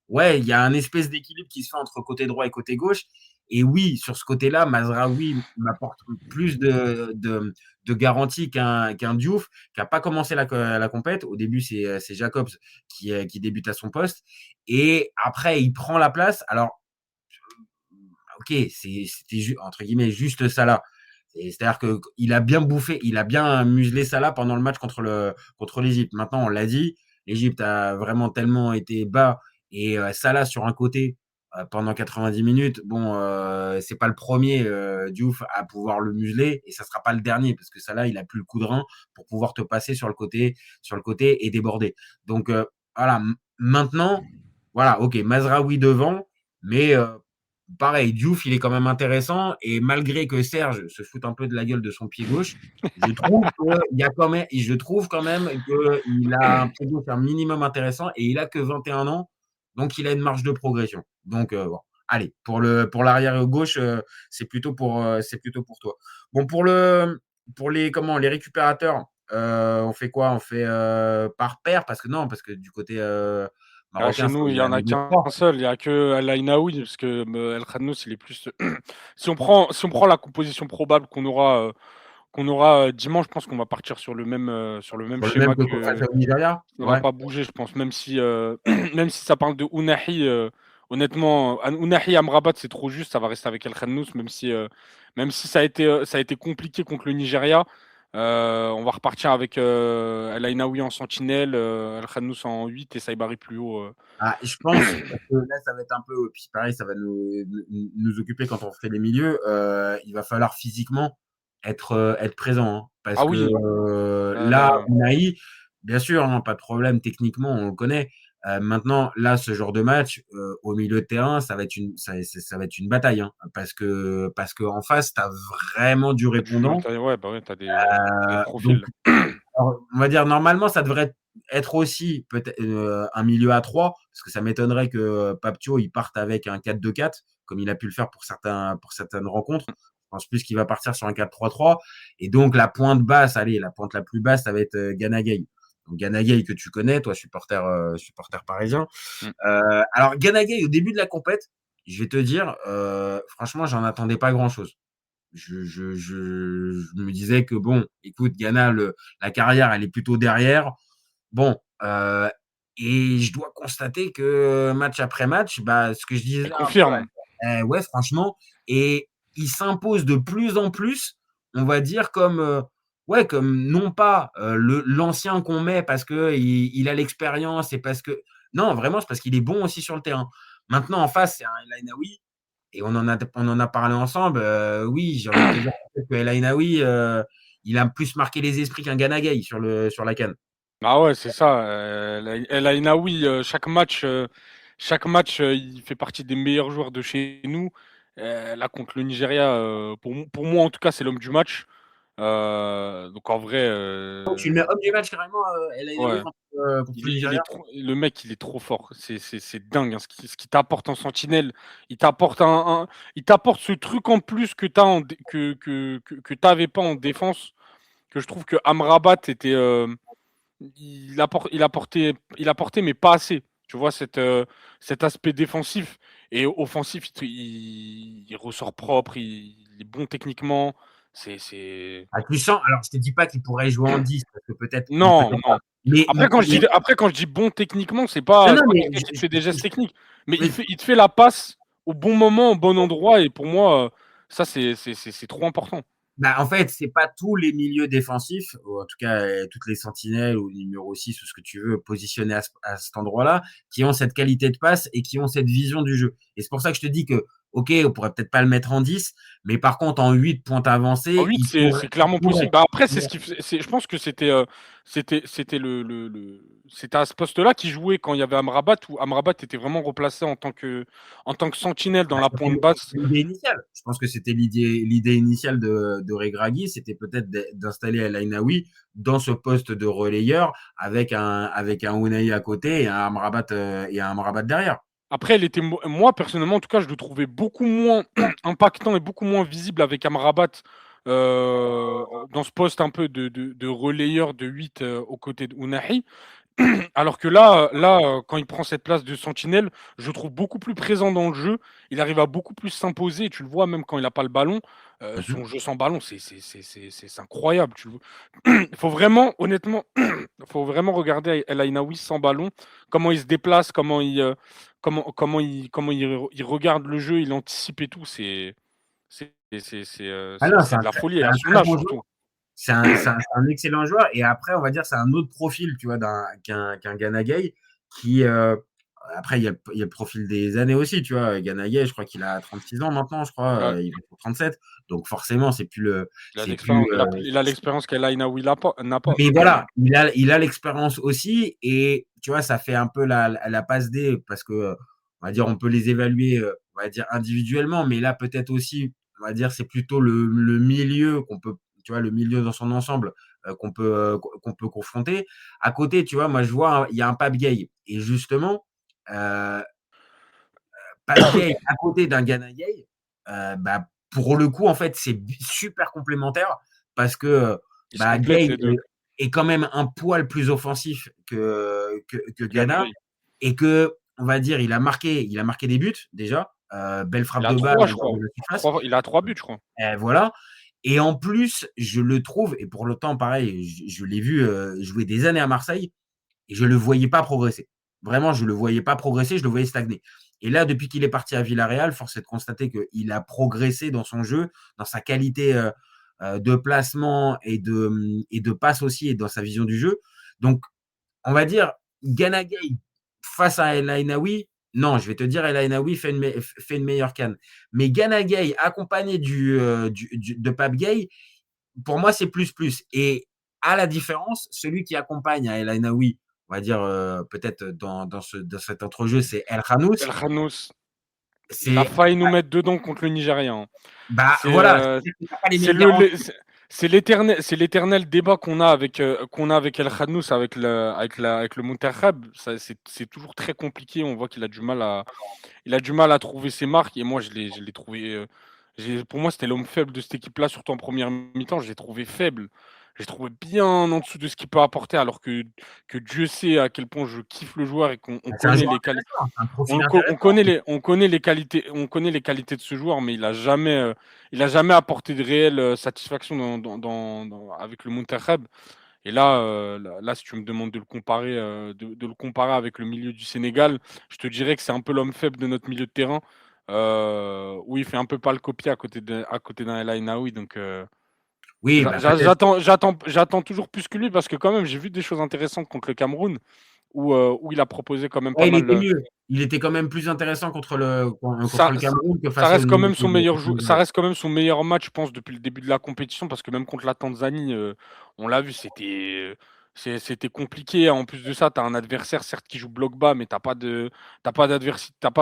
S1: Ouais, il y a un espèce d'équilibre qui se fait entre côté droit et côté gauche. Et oui, sur ce côté-là, Mazraoui m'apporte plus de garantie qu'un Diouf qui n'a pas commencé la compète. Au début, c'est Jacobs qui débute à son poste. Et après, il prend la place. Alors, ok, c'était entre guillemets juste ça là. C'est-à-dire qu'il a bien bouffé, il a bien muselé Salah pendant le match contre l'Égypte. Maintenant, on l'a dit, l'Égypte a vraiment tellement été bas et Salah sur un côté pendant 90 minutes. Bon, c'est pas le premier Diouf à pouvoir le museler et ça sera pas le dernier parce que Salah, il a plus le coup de rein pour pouvoir te passer sur le côté et déborder. Donc voilà, maintenant, voilà, ok, Mazraoui devant, mais pareil, Diouf, il est quand même intéressant. Et malgré que Serge se foute un peu de la gueule de son pied gauche, je trouve quand même qu'il a un pied gauche un minimum intéressant et il a que 21 ans. Donc, il a une marge de progression. Donc, bon. Allez, pour l'arrière gauche, c'est plutôt pour toi. Bon, pour les récupérateurs, on fait quoi? On fait par paire? Parce que non, parce que du côté
S2: Chez
S1: marocain,
S2: nous, il
S1: il
S2: y
S1: y a
S2: en a qu'un seul, il y a que El Ainaoui, parce que El Khannous, il est plus. Si on prend la composition probable qu'on aura dimanche, je pense qu'on va partir sur le même
S1: sur le même
S2: schéma
S1: que face
S2: que
S1: au Nigeria.
S2: ça va
S1: Ouais.
S2: pas bouger, je pense. Même si, même si ça parle de Ounahi, honnêtement, Ounahi Amrabat, c'est trop juste, ça va rester avec El Khannous, même si ça a été compliqué contre le Nigeria. On va repartir avec El Ainaoui en sentinelle, El Khannous en 8 et Saibari plus haut.
S1: Ah, je pense que là, ça va être un peu. Puis pareil, ça va nous occuper quand on fait les milieux. Il va falloir physiquement être présent, hein, parce
S2: Ah
S1: que
S2: oui, là,
S1: là,
S2: là.
S1: Unai, bien sûr, hein, pas de problème techniquement, on le connaît. Maintenant, là, ce genre de match au milieu de terrain, ça va être une bataille, hein, parce que en face, tu as vraiment du répondant.
S2: Ouais, bah ouais, t'as des
S1: Donc,
S2: profils.
S1: alors, on va dire normalement, ça devrait être aussi peut-être un milieu à 3, parce que ça m'étonnerait que Paptio il parte avec un 4-2-4, comme il a pu le faire pour certaines rencontres. Je pense plus qu'il va partir sur un 4-3-3. Et donc, la pointe basse, allez, la pointe la plus basse, ça va être Gana Gueye. Donc, Gana Gueye que tu connais, toi, supporter parisien.
S2: Mm.
S1: Alors, Gana Gueye, au début de la compète, je vais te dire, franchement, j'en attendais pas grand-chose. Je me disais que bon, écoute, Ghana, la carrière, elle est plutôt derrière. Bon, et je dois constater que match après match, bah, ce que je disais
S2: Elle
S1: un peu,
S2: confirme.
S1: ouais, franchement, et il s'impose de plus en plus, on va dire, ouais, comme non pas l'ancien qu'on met parce qu'il a l'expérience et parce que. Non, vraiment, c'est parce qu'il est bon aussi sur le terrain. Maintenant, en face, c'est un El Ainaoui et on en a parlé ensemble. Oui, j'ai envie de te dire que El Ainaoui, il a plus marqué les esprits qu'un Gana Gueye sur la CAN.
S2: Ah ouais, c'est ça. El Ainaoui, chaque match, il fait partie des meilleurs joueurs de chez nous. Là, contre le Nigeria, pour moi, en tout cas, c'est l'homme du match. Donc, en vrai,
S1: Donc, tu le mets homme du match carrément, El Ainaoui
S2: ouais.
S1: contre le Nigeria.
S2: Le mec, il est trop fort. C'est dingue, hein, ce qu'il t'apporte en sentinelle. Il t'apporte ce truc en plus que t'avais pas en défense. Que je trouve que Amrabat était. Il apportait, mais pas assez. Tu vois, cet aspect défensif et offensif, il ressort propre, il est bon techniquement. C'est
S1: Ah, tu sens, alors je te dis pas qu'il pourrait jouer en 10 parce que peut-être ou
S2: non,
S1: peut-être
S2: non.
S1: pas. Mais,
S2: Après, quand je dis bon techniquement,
S1: non,
S2: c'est
S1: non,
S2: pas
S1: mais
S2: quelqu'un qui te fait des gestes techniques, mais
S1: mais
S2: il te fait la passe au bon moment, au bon endroit, et pour moi, ça, c'est trop important.
S1: bah, en fait, c'est pas tous les milieux défensifs, ou en tout cas toutes les sentinelles ou numéro 6 ou ce que tu veux positionnés à cet endroit-là, qui ont cette qualité de passe et qui ont cette vision du jeu. Et c'est pour ça que je te dis que, ok, on pourrait peut-être pas le mettre en 10, mais par contre en 8 pointes
S2: En
S1: avancées,
S2: 8, c'est clairement
S1: il pourrait.
S2: possible. Bah, après, c'est ce qui je pense que c'était c'était à ce poste-là qu'il jouait quand il y avait Amrabat, où Amrabat était vraiment replacé en tant que sentinelle dans
S1: Bah,
S2: la pointe basse.
S1: c'était l'idée initiale. Je pense que c'était l'idée initiale de Regragui, c'était peut-être d'installer El Ainaoui dans ce poste de relayeur avec un Unai à côté et un Amrabat derrière.
S2: Après, moi, personnellement, en tout cas, je le trouvais beaucoup moins impactant et beaucoup moins visible avec Amrabat dans ce poste un peu de relayeur de 8 aux côtés de Ounahi. Alors que quand il prend cette place de sentinelle, je le trouve beaucoup plus présent dans le jeu. Il arrive à beaucoup plus s'imposer. Tu le vois même quand il n'a pas le ballon.
S1: Mhm.
S2: Son jeu sans ballon, c'est incroyable. Il faut vraiment, honnêtement, il faut vraiment regarder El Ainaoui sans ballon, comment il se déplace, il regarde le jeu, il anticipe et tout.
S1: Ah non,
S2: C'est de la folie
S1: c'est
S2: à
S1: un
S2: son
S1: très
S2: âge
S1: bon
S2: surtout.
S1: joueur. C'est un excellent joueur. Et après, on va dire, c'est un autre profil, tu vois, qu'un Gana Gueye qui, après, il y a le profil des années aussi, tu vois. Gana Gueye, je crois qu'il a 36 ans maintenant, je crois.
S2: Ouais.
S1: Il va pour 37. Donc, forcément,
S2: Il a
S1: c'est plus,
S2: l'expérience, il a l'expérience qu'El Ainaoui n'a pas.
S1: mais voilà, il a l'expérience aussi. Et, tu vois, ça fait un peu la passe D parce que, on va dire, on peut les évaluer, on va dire, individuellement. Mais là, peut-être aussi, on va dire, c'est plutôt le milieu qu'on peut, tu vois, le milieu dans son ensemble qu'on peut confronter. À côté, tu vois, moi, je vois, il y a un Pape Gay. Et justement, euh, Pape Gay à côté d'un Gana Gay, bah, pour le coup, en fait, c'est super complémentaire parce que
S2: Ils se
S1: bah,
S2: complètent
S1: Gay
S2: les deux.
S1: est quand même un poil plus offensif que Ghana
S2: Ganaï.
S1: et que, on va dire, il a marqué des buts déjà, belle
S2: Il
S1: frappe
S2: a
S1: de balle
S2: trois,
S1: en
S2: je
S1: dehors
S2: crois.
S1: de la surface.
S2: Il a 3 buts, je crois.
S1: Voilà. Et en plus, je le trouve, et pour le temps, pareil, je l'ai vu jouer des années à Marseille, et je le voyais pas progresser. Vraiment, je le voyais pas progresser, je le voyais stagner. Et là, depuis qu'il est parti à Villarreal, force est de constater qu'il a progressé dans son jeu, dans sa qualité de placement et de passe aussi, et dans sa vision du jeu. Donc, on va dire, Gana Gueye face à El Ainaoui, non, je vais te dire, El Ainaoui fait une meilleure canne. Mais Gana Gueye accompagné de Pape Gueye, pour moi, c'est plus plus. Et à la différence, celui qui accompagne à El Ainaoui, on va dire peut-être dans cet entrejeu, c'est El
S2: El
S1: Khanous.
S2: Khanous, il a
S1: C'est
S2: failli nous mettre dedans contre le Nigérien, hein.
S1: bah
S2: C'est
S1: voilà,
S2: euh,
S1: il n'a pas les
S2: c'est
S1: mêmes
S2: le,
S1: garanties.
S2: le- c'est l'éternel débat qu'on a avec El Khanous, avec le Monterrey. C'est toujours très compliqué. On voit qu'il a du mal il a du mal à trouver ses marques. Et moi, je l'ai trouvé. Pour moi, c'était l'homme faible de cette équipe-là, surtout en première mi-temps. Je l'ai trouvé faible. Je l'ai trouvé bien en dessous de ce qu'il peut apporter, alors que Dieu sait à quel point je kiffe le joueur et qu'on
S1: C'est un
S2: connaît
S1: joueur
S2: les qualités.
S1: intéressant, c'est un profil intéressant.
S2: On connaît les qualités de ce joueur, mais il a jamais apporté de réelle satisfaction avec le Monterrey. Et là, si tu me demandes de le comparer, de le comparer avec le milieu du Sénégal, je te dirais que c'est un peu l'homme faible de notre milieu de terrain, où il fait un peu pas le copier à côté d'un El Ainaoui. Donc,
S1: Oui, bah peut-être.
S2: j'attends toujours plus que lui parce que quand même, j'ai vu des choses intéressantes contre le Cameroun, où il a proposé quand même pas
S1: Ouais, il
S2: mal.
S1: était mieux. Il était quand même plus intéressant contre
S2: Ça,
S1: le Cameroun que
S2: ça
S1: face au
S2: reste quand
S1: niveau
S2: même son meilleur ça reste quand même son meilleur match, je pense, depuis le début de la compétition, parce que même contre la Tanzanie, on l'a vu, c'était compliqué. En plus de ça, tu as un adversaire, certes, qui joue bloc bas, mais t'as pas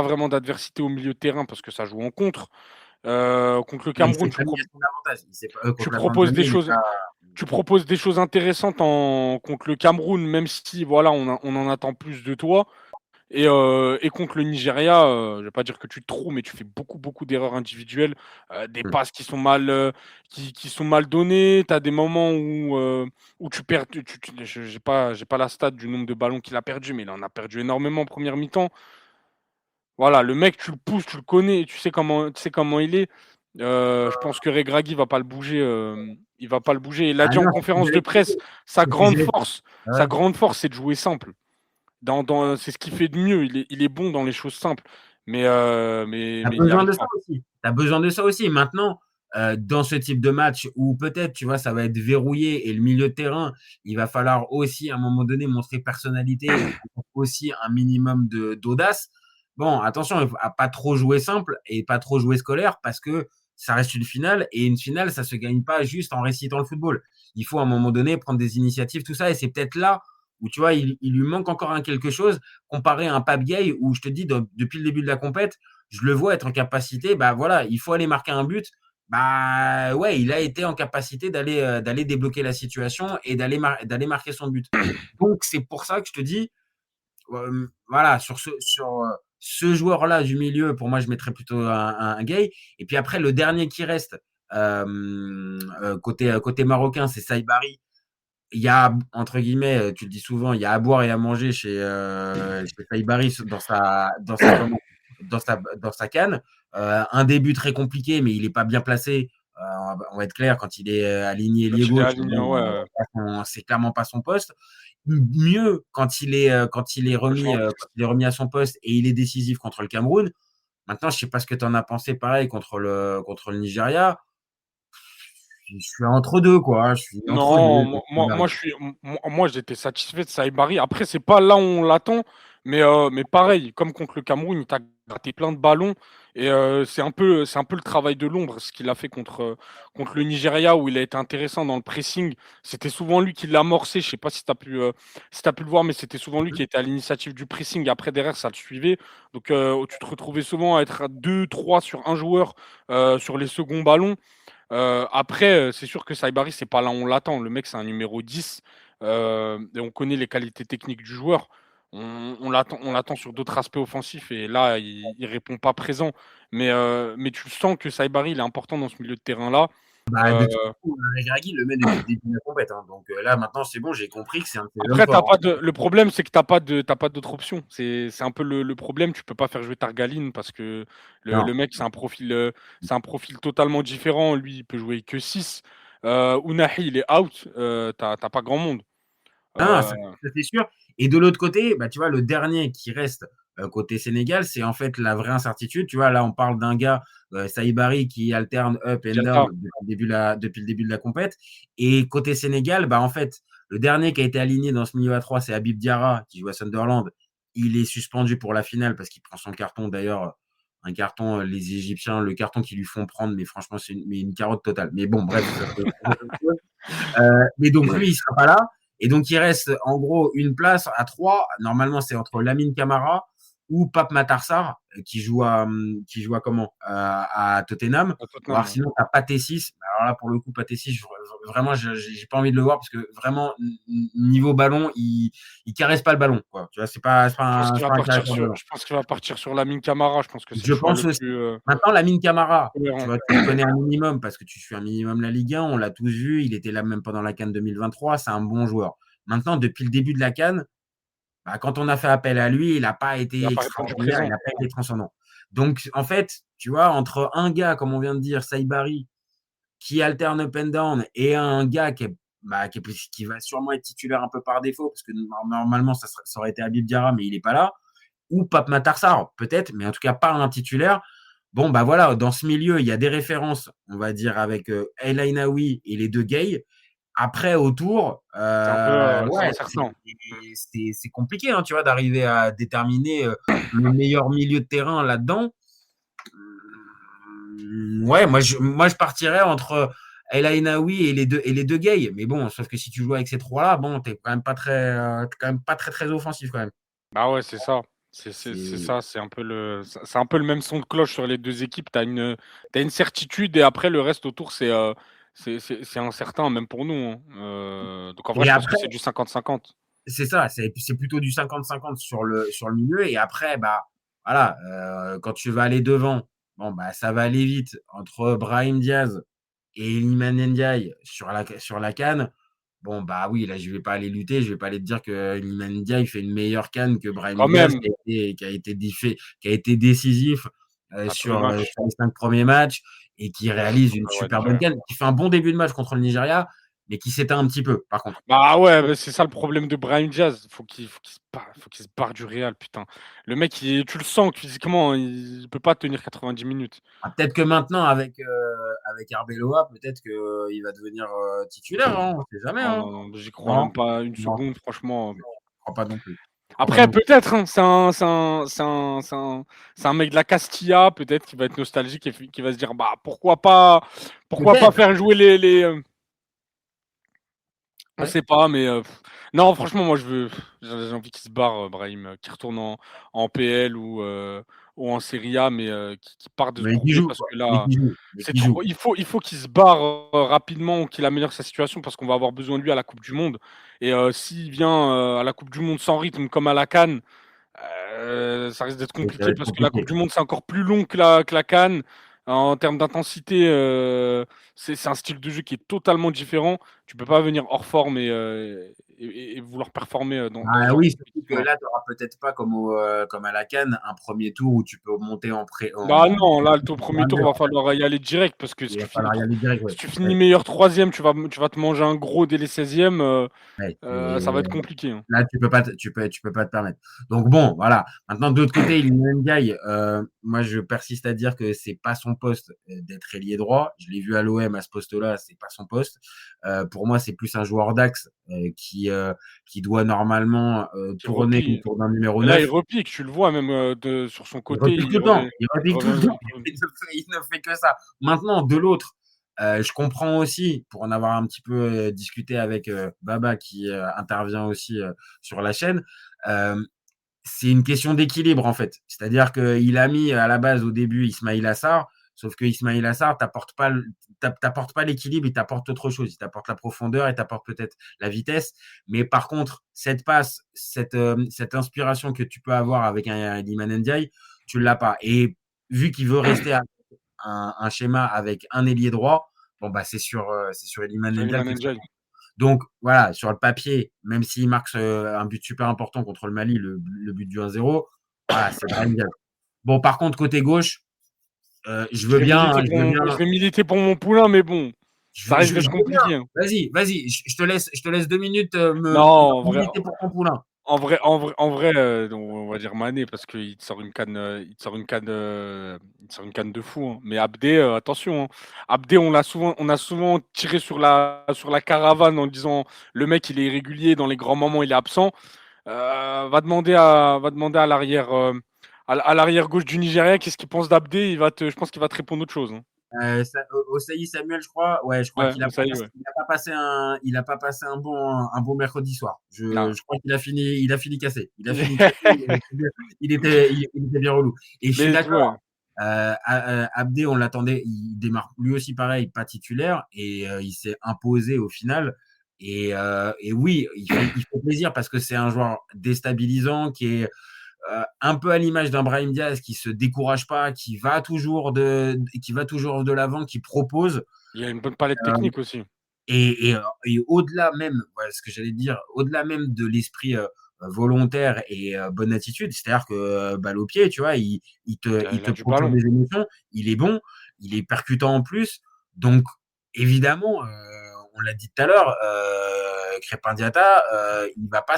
S2: vraiment d'adversité au milieu de terrain parce que ça joue en contre. Contre le
S1: Mais il
S2: Cameroun,
S1: s'est pas mis à son avantage.
S2: tu
S1: Contre la
S2: proposes des
S1: Tanzanie, il est
S2: choses,
S1: pas.
S2: tu proposes des choses intéressantes contre le Cameroun, même si voilà, on en attend plus de toi. Et contre le Nigeria, je vais pas dire que tu te trouves, mais tu fais beaucoup d'erreurs individuelles, des
S1: Hmm.
S2: passes qui sont mal données. Tu as des moments où tu perds. J'ai pas la stat du nombre de ballons qu'il a perdu, mais il en a perdu énormément en première mi-temps. Voilà, le mec, tu le pousses, tu le connais, tu sais comment il est. Je pense que Regragui va pas le bouger. Il va pas le bouger. Il a
S1: Ah
S2: dit en
S1: non,
S2: conférence de presse, sa
S1: c'est ce que
S2: grande
S1: j'allais dire.
S2: force,
S1: Ouais.
S2: sa grande force, c'est de jouer simple. C'est ce qu'il fait de mieux. Il est bon dans les choses simples, mais il n'y arrive pas.
S1: Tu as besoin de ça aussi. Maintenant, dans ce type de match où peut-être, tu vois, ça va être verrouillé et le milieu de terrain, il va falloir aussi, à un moment donné, montrer personnalité et aussi un minimum d'audace. Bon, attention à pas trop jouer simple et pas trop jouer scolaire parce que ça reste une finale et une finale, ça se gagne pas juste en récitant le football. Il faut à un moment donné prendre des initiatives, tout ça. Et c'est peut-être là où, tu vois, il lui manque encore quelque chose comparé à un Pape Gay où je te dis, depuis le début de la compète, je le vois être en capacité, bah voilà, il faut aller marquer un but. Bah ouais, il a été en capacité d'aller débloquer la situation et d'aller marquer son but. Donc c'est pour ça que je te dis, voilà, sur ce joueur-là du milieu, pour moi, je mettrais plutôt un Gay. Et puis après, le dernier qui reste côté marocain, c'est Saïbari. Il y a, entre guillemets, tu le dis souvent, il y a à boire et à manger chez Saïbari dans sa canne. Un début très compliqué, mais il n'est pas bien placé. On va être clair, quand il est aligné
S2: Quand
S1: ailier
S2: il est
S1: gauche,
S2: aligné,
S1: bon,
S2: ouais,
S1: c'est clairement pas son poste. Mieux quand il est remis à son poste et il est décisif contre le Cameroun. Maintenant, je sais pas ce que tu en as pensé, pareil, contre le Nigeria. Je suis entre deux, quoi. Je suis entre
S2: non,
S1: deux.
S2: moi, j'étais satisfait de Saïbari. Après, c'est pas là où on l'attend, mais pareil, comme contre le Cameroun, il t'a gratté plein de ballons et c'est un peu le travail de l'ombre, ce qu'il a fait contre le Nigeria où il a été intéressant dans le pressing. C'était souvent lui qui l'a amorcé. Je sais pas si t'as pu le voir, mais c'était souvent lui qui était à l'initiative du pressing. Après, derrière, ça le suivait. Donc, tu te retrouvais souvent à être à 2, 3 sur un joueur sur les seconds ballons. Après, c'est sûr que Saibari, c'est pas là où on l'attend. Le mec, c'est un numéro 10 et on connaît les qualités techniques du joueur. On l'attend sur d'autres aspects offensifs et là, il répond pas présent. Mais tu sens que Saibari, il est important dans ce milieu de terrain-là.
S1: Bah,
S2: Euh,
S1: de toute façon, Regragui le met depuis le début de la compète, hein. Donc là, maintenant, c'est bon, j'ai compris que c'est un de ses hommes
S2: Après, t'as
S1: forts,
S2: pas de... le problème, c'est que t'as pas d'autre option. C'est un peu le problème. Tu peux pas faire jouer Targaline parce que
S1: hein.
S2: le mec, c'est un profil totalement différent. Lui, il peut jouer que 6. Ounahi, il est out. T'as pas grand monde.
S1: Non,
S2: Euh,
S1: ça, c'est sûr. Et de l'autre côté, bah, tu vois, le dernier qui reste côté Sénégal, c'est en fait la vraie incertitude. Tu vois, là, on parle d'un gars, Saïbari, qui alterne up and down
S2: Diatta,
S1: depuis le début de la compète. Et côté Sénégal, bah, en fait, le dernier qui a été aligné dans ce milieu à 3, c'est Habib Diarra, qui joue à Sunderland. Il est suspendu pour la finale parce qu'il prend son carton. D'ailleurs, un carton, les Égyptiens, le carton qu'ils lui font prendre, mais franchement, c'est une carotte totale. Mais bon, bref, ça, c'est autre chose. Mais donc lui, il sera pas là. Et donc il reste en gros une place à 3. Normalement, c'est entre Lamine Camara ou Pape Matar Sarr qui joue à comment à Tottenham.
S2: à
S1: Ou alors
S2: Tottenham, ouais.
S1: sinon, tu as Pathé 6. Alors là, pour le coup, Pathé 6, vraiment, j'ai pas envie de le voir parce que vraiment, niveau ballon, il caresse pas le ballon, quoi. Tu vois, c'est pas
S2: Je pense qu'il
S1: c'est
S2: va
S1: pas un
S2: partir
S1: caresseur de
S2: sur,
S1: ballon.
S2: je pense qu'il va partir sur Lamine Camara. Je pense que c'est le
S1: Je
S2: choix le
S1: pense aussi.
S2: plus
S1: Maintenant, Lamine Camara, tu
S2: cohérent.
S1: vois, tu le connais un minimum parce que tu suis un minimum la Ligue 1, on l'a tous vu, il était là même pendant la CAN 2023, c'est un bon joueur. Maintenant, depuis le début de la CAN, bah, quand on a fait appel à lui, il n'a pas
S2: Il
S1: été
S2: n'a pas répondu
S1: extraordinaire, il
S2: présent.
S1: n'a pas été transcendant. Donc, en fait, tu vois, entre un gars, comme on vient de dire, Saïbari, qui alterne up and down, et un gars qui va sûrement être titulaire un peu par défaut, parce que normalement, ça aurait été Habib Diarra, mais il n'est pas là, ou Pape Matar Sarr, peut-être, mais en tout cas pas un titulaire. Bon, bah voilà, dans ce milieu, il y a des références, on va dire, avec El Ainaoui et les deux gays. Après, autour,
S2: C'est un peu, c'est
S1: ouais,
S2: incertain.
S1: c'est compliqué, hein, tu vois, d'arriver à déterminer le meilleur milieu de terrain là-dedans. Ouais, moi, je partirais entre El Ainaoui et les deux gays. Mais bon, sauf que si tu joues avec ces trois-là, bon, t'es quand même pas très, très offensif quand même.
S2: Bah ouais, c'est ça. C'est
S1: C'est
S2: ça. C'est un peu le même son de cloche sur les deux équipes. T'as une certitude et après le reste autour, c'est incertain, même pour nous, hein. Donc en vrai,
S1: Et
S2: je pense que
S1: après,
S2: c'est du 50-50.
S1: c'est ça, c'est plutôt du 50-50 sur le milieu. Et après, bah, voilà, quand tu vas aller devant, bon, bah, ça va aller vite entre Brahim Diaz et Iliman Ndiaye sur la CAN. Bon, bah oui, là, je vais pas aller lutter, je vais pas aller te dire que Iliman Ndiaye fait une meilleure CAN que Brahim
S2: Quand
S1: Diaz
S2: même,
S1: qui a été décisif
S2: à tous les
S1: sur
S2: matchs.
S1: les 5 premiers matchs. et qui réalise une
S2: Ouais,
S1: super bonne
S2: Nigeria.
S1: CAN, qui fait un bon début de match contre le Nigeria, mais qui s'éteint un petit peu, par contre.
S2: Bah ouais, bah, c'est ça le problème de Brahim Diaz. Faut qu'il se barre du Real, putain. Le mec, tu le sens que physiquement, il peut pas tenir 90 minutes.
S1: Ah, peut-être que maintenant, avec Arbeloa, peut-être qu'il va devenir titulaire, hein, on sait jamais.
S2: Non,
S1: Hein.
S2: non, non, j'y crois
S1: Non,
S2: même pas une
S1: non,
S2: seconde, franchement.
S1: je crois pas non plus. Je crois pas
S2: Après,
S1: non plus.
S2: peut-être, hein, c'est un mec de la Castilla, peut-être, qui va être nostalgique et qui va se dire, bah pourquoi pas
S1: Peut-être.
S2: faire jouer on
S1: Ouais.
S2: sait pas, mais non, franchement, moi, j'ai envie qu'il se barre, Brahim, qu'il retourne en PL ou en Serie A, mais qu'il parte de ce
S1: Mais qui
S2: projet
S1: joue,
S2: parce
S1: quoi.
S2: que
S1: Mais
S2: là,
S1: qui joue. Mais
S2: c'est
S1: qui joue.
S2: trop. Il faut qu'il se barre rapidement, qu'il améliore sa situation parce qu'on va avoir besoin de lui à la Coupe du Monde. Et s'il vient à la Coupe du Monde sans rythme comme à la CAN, ça risque d'être
S1: Ça va
S2: compliqué
S1: être
S2: parce que la Coupe
S1: compliqué.
S2: du Monde, c'est encore plus long que la CAN. En termes d'intensité, c'est un style de jeu qui est totalement différent. Tu peux pas venir hors forme et vouloir performer dans ce
S1: Ah
S2: genre de
S1: oui, surtout que
S2: compétition.
S1: là, tu n'auras peut-être pas comme à la CAN un premier tour où tu peux monter
S2: Bah
S1: en
S2: non, là, au premier tour, va
S1: grandeur.
S2: falloir y aller direct parce que
S1: Il va falloir y aller direct,
S2: si
S1: ouais.
S2: tu finis
S1: Ouais.
S2: meilleur troisième, tu vas te manger un gros dès les 16e.
S1: Ouais,
S2: Ça va être compliqué, hein.
S1: là, tu peux pas te permettre. Donc bon, voilà. Maintenant, de l'autre côté, Iliman Ndiaye, moi, je persiste à dire que c'est pas son poste d'être ailier droit. Je l'ai vu à l'OM à ce poste-là, c'est pas son poste. Pour moi, c'est plus un joueur d'axe qui doit normalement
S2: Qui
S1: tourner
S2: replie.
S1: autour d'un numéro
S2: Et là, il
S1: 9.
S2: repique, tu le vois même sur son
S1: Il
S2: côté,
S1: repique tout le temps. Il
S2: il
S1: repique tout le
S2: revient.
S1: temps. Il ne fait que ça. Maintenant, de l'autre, je comprends aussi, pour en avoir un petit peu discuté avec Baba qui intervient aussi sur la chaîne, euh, c'est une question d'équilibre en fait. C'est-à-dire qu'il a mis à la base au début Ismail Assar, sauf que Ismail Assar t'apporte pas l'équilibre, il t'apporte autre chose. Il t'apporte la profondeur, il t'apporte peut-être la vitesse. Mais par contre, cette passe, cette inspiration que tu peux avoir avec un Iliman Ndiaye, tu ne l'as pas. Et vu qu'il veut rester à un schéma avec un ailier droit, bon bah c'est sur Iliman
S2: Sur
S1: Ndiaye
S2: Iliman
S1: que ça.
S2: Ndiaye.
S1: Donc voilà, sur le papier, même s'il marque un but super important contre le Mali, le but du 1-0, voilà, c'est Brahim Diaz. Bon, par contre, côté gauche, je veux bien, hein,
S2: Je vais militer pour mon poulain, mais bon, ça risque
S1: je
S2: d'être
S1: veux bien.
S2: compliqué, hein.
S1: Vas-y, je te laisse 2 minutes
S2: Non,
S1: militer pour ton poulain.
S2: En vrai, on va dire Mané parce qu'il te sort une canne, il te sort une canne de fou, hein. Mais Abdé, attention, hein. Abdé, on a souvent tiré sur la caravane en disant le mec il est irrégulier dans les grands moments, il est absent. Va demander à l'arrière gauche du Nigeria qu'est-ce qu'il pense d'Abdé. Je pense qu'il va te répondre autre chose, hein.
S1: Osayi Samuel, je crois. Ouais, je crois
S2: Ouais,
S1: qu'il a pas
S2: ça y est,
S1: passé,
S2: ouais.
S1: il a pas passé un bon mercredi soir.
S2: Non.
S1: Je crois il a fini cassé. Il a fini cassé. Il était bien relou. Et je suis
S2: Mais ouais.
S1: d'accord. Abdé, on l'attendait. Il démarre lui aussi pareil, pas titulaire, et il s'est imposé au final. Et oui, il fait plaisir parce que c'est un joueur déstabilisant qui est un peu à l'image d'un Brahim Diaz qui se décourage pas, qui va toujours de l'avant, qui propose.
S2: Il y a une bonne palette
S1: Euh,
S2: technique aussi.
S1: et au-delà même, voilà ce que j'allais dire, au-delà même de l'esprit volontaire et bonne attitude, c'est-à-dire que balle au pied, tu vois, il
S2: Il
S1: te
S2: a du
S1: procure
S2: ballon.
S1: des émotions, il est bon, il est percutant en plus. Donc, évidemment, on l'a dit tout à l'heure, Crépin Diatta, il va pas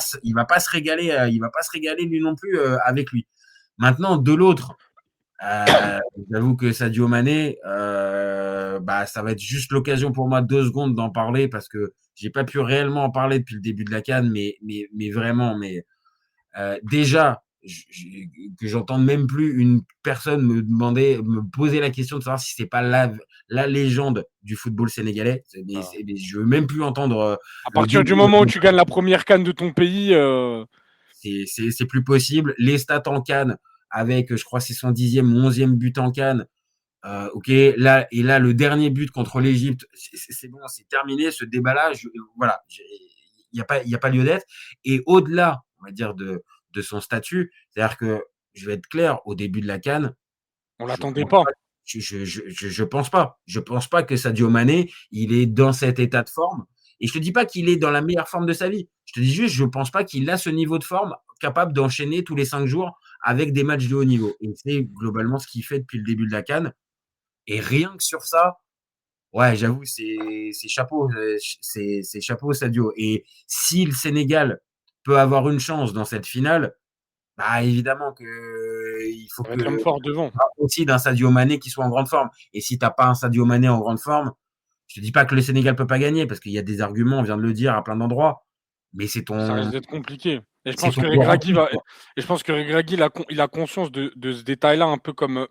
S1: se régaler, il va pas se régaler lui non plus avec lui. Maintenant, de l'autre, j'avoue que Sadio Mané, bah, ça va être juste l'occasion pour moi 2 secondes d'en parler parce que j'ai pas pu réellement en parler depuis le début de la CAN, mais vraiment, déjà que j'entende même plus une personne me poser la question de savoir si c'est pas la légende du football sénégalais.
S2: Ah.
S1: Mais je veux même plus entendre
S2: À
S1: le
S2: partir du
S1: début.
S2: moment où tu gagnes la première canne de ton pays,
S1: C'est plus possible. Les stats en CAN avec, je crois, c'est son 10e ou 11e but en CAN. Ok, là, et là, le dernier but contre l'Égypte, c'est bon, c'est terminé, ce débat-là, voilà, il y a pas lieu d'être. Et au-delà, on va dire, de son statut, c'est-à-dire que, je vais être clair, au début de la CAN,
S2: on
S1: je
S2: l'attendait
S1: pense
S2: pas.
S1: pas, je pense pas que Sadio Mané, il est dans cet état de forme. Et je te dis pas qu'il est dans la meilleure forme de sa vie. Je te dis juste, je pense pas qu'il a ce niveau de forme capable d'enchaîner tous les 5 jours avec des matchs de haut niveau. Et c'est globalement ce qu'il fait depuis le début de la CAN. Et rien que sur ça, ouais, j'avoue, c'est chapeau, c'est chapeau Sadio. Et si le Sénégal peut avoir une chance dans cette finale, bah évidemment que il faut
S2: Ça va
S1: que
S2: être l'homme fort devant.
S1: aussi d'un Sadio Mané qui soit en grande forme. Et si t'as pas un Sadio Mané en grande forme, je te dis pas que le Sénégal peut pas gagner parce qu'il y a des arguments, on vient de le dire à plein d'endroits, mais
S2: Ça risque d'être compliqué. Et je
S1: c'est
S2: pense
S1: ton
S2: que
S1: joueur en
S2: Regragui
S1: plus,
S2: va.
S1: quoi.
S2: Et je pense que Regragui, il a conscience de ce détail-là, un peu comme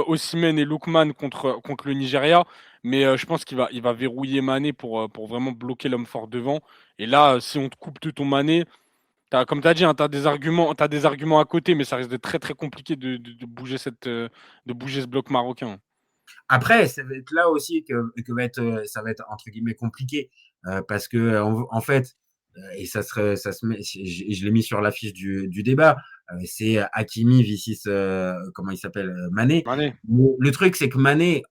S2: Osimhen et Lookman contre le Nigeria. Mais je pense il va verrouiller Mané pour vraiment bloquer l'homme fort devant. Et là, si on te coupe de ton Mané, comme tu as dit, hein, t'as des arguments à côté, mais ça risque d'être très très compliqué de bouger de bouger ce bloc marocain.
S1: Après, ça va être là aussi que va être, ça va être entre guillemets compliqué parce que en fait, et ça se met, je l'ai mis sur l'affiche du débat, c'est Hakimi vicis, comment il s'appelle, Mané.
S2: Mané.
S1: Le truc, c'est que Mané,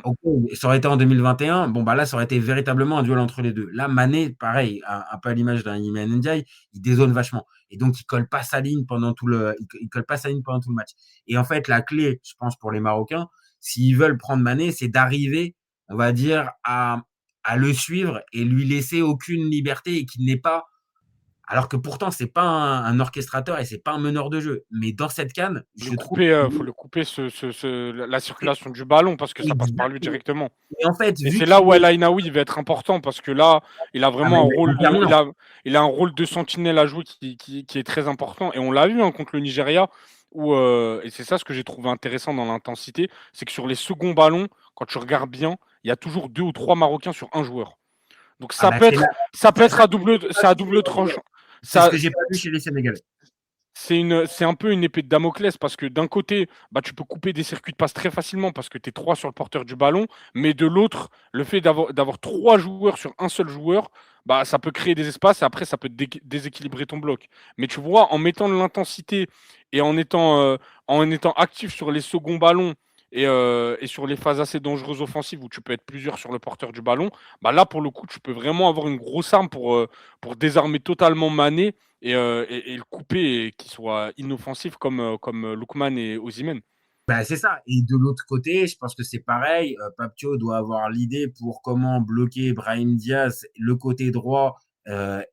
S1: ok, ça aurait été en 2021, bon bah là, ça aurait été véritablement un duel entre les deux. Là, Mané, pareil, un peu à l'image d'un Iliman Ndiaye, il dézone vachement. Et donc, il colle pas sa ligne pendant il colle pas sa ligne pendant tout le match. Et en fait, la clé, je pense, pour les Marocains, s'ils veulent prendre Mané, c'est d'arriver, on va dire, à le suivre et lui laisser aucune liberté et qu'il n'ait pas. Alors que pourtant, c'est pas un orchestrateur et c'est pas un meneur de jeu. Mais dans cette canne, je trouve.
S2: Faut le couper la circulation du ballon parce que ça passe par lui
S1: Exactement.
S2: directement.
S1: Et en fait,
S2: Et
S1: vu
S2: c'est là
S1: qu'il
S2: où
S1: est.
S2: El Ainaoui il va être important parce que là, il a
S1: Ah, mais
S2: vraiment un
S1: il va être
S2: rôle
S1: déterminant.
S2: il a un rôle de sentinelle à jouer qui est très important. Et on l'a vu hein, contre le Nigeria, où, et c'est ça ce que j'ai trouvé intéressant dans l'intensité, c'est que sur les seconds ballons, quand tu regardes bien, il y a toujours 2 ou 3 Marocains sur un joueur. Donc
S1: Ah bah c'est là,
S2: ça peut
S1: ça,
S2: être
S1: ça,
S2: c'est à double tranchant.
S1: c'est ce
S2: Ça,
S1: que j'ai pas vu chez les Sénégalais.
S2: c'est un peu une épée de Damoclès parce que d'un côté, bah, tu peux couper des circuits de passe très facilement parce que tu es 3 sur le porteur du ballon, mais de l'autre, le fait d'avoir 3 joueurs sur un seul joueur, bah, ça peut créer des espaces et après ça peut déséquilibrer ton bloc. Mais tu vois, en mettant de l'intensité et en étant actif sur les seconds ballons et sur les phases assez dangereuses offensives où tu peux être plusieurs sur le porteur du ballon, bah là pour le coup, tu peux vraiment avoir une grosse arme pour désarmer totalement Mané et le couper et qu'il soit inoffensif comme Lookman et Osimhen.
S1: Bah, c'est ça. Et de l'autre côté, je pense que c'est pareil. Papio doit avoir l'idée pour comment bloquer Brahim Diaz, le côté droit,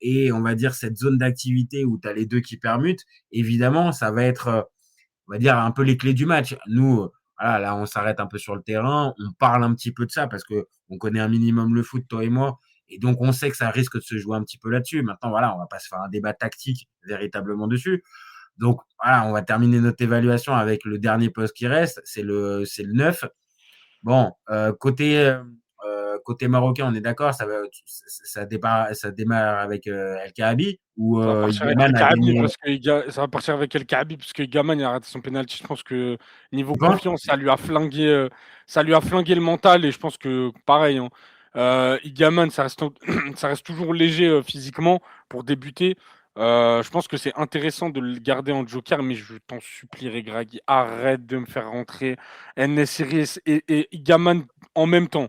S1: et on va dire cette zone d'activité où tu as les deux qui permutent. Évidemment, ça va être, on va dire, un peu les clés du match. Nous, voilà, là, on s'arrête un peu sur le terrain, on parle un petit peu de ça parce que on connaît un minimum le foot, toi et moi. Et donc, on sait que ça risque de se jouer un petit peu là-dessus. Maintenant, voilà, on va pas se faire un débat tactique véritablement dessus. Donc, voilà, on va terminer notre évaluation avec le dernier poste qui reste, c'est le 9. Bon, côté marocain, on est d'accord, ça démarre avec El Kaabi ou
S2: Ça va partir avec El
S1: Yaman a
S2: Kaabi
S1: gagné.
S2: ça va partir avec El Kaabi parce que Gaman il a raté son penalty. Je pense que niveau
S1: Tu penses?
S2: confiance, ça lui a flingué le mental et je pense que pareil. Hein, Igaman, ça reste toujours léger physiquement pour débuter. Je pense que c'est intéressant de le garder en joker, mais je t'en supplie, Regragui, arrête de me faire rentrer En-Nesyri et Igaman en même temps.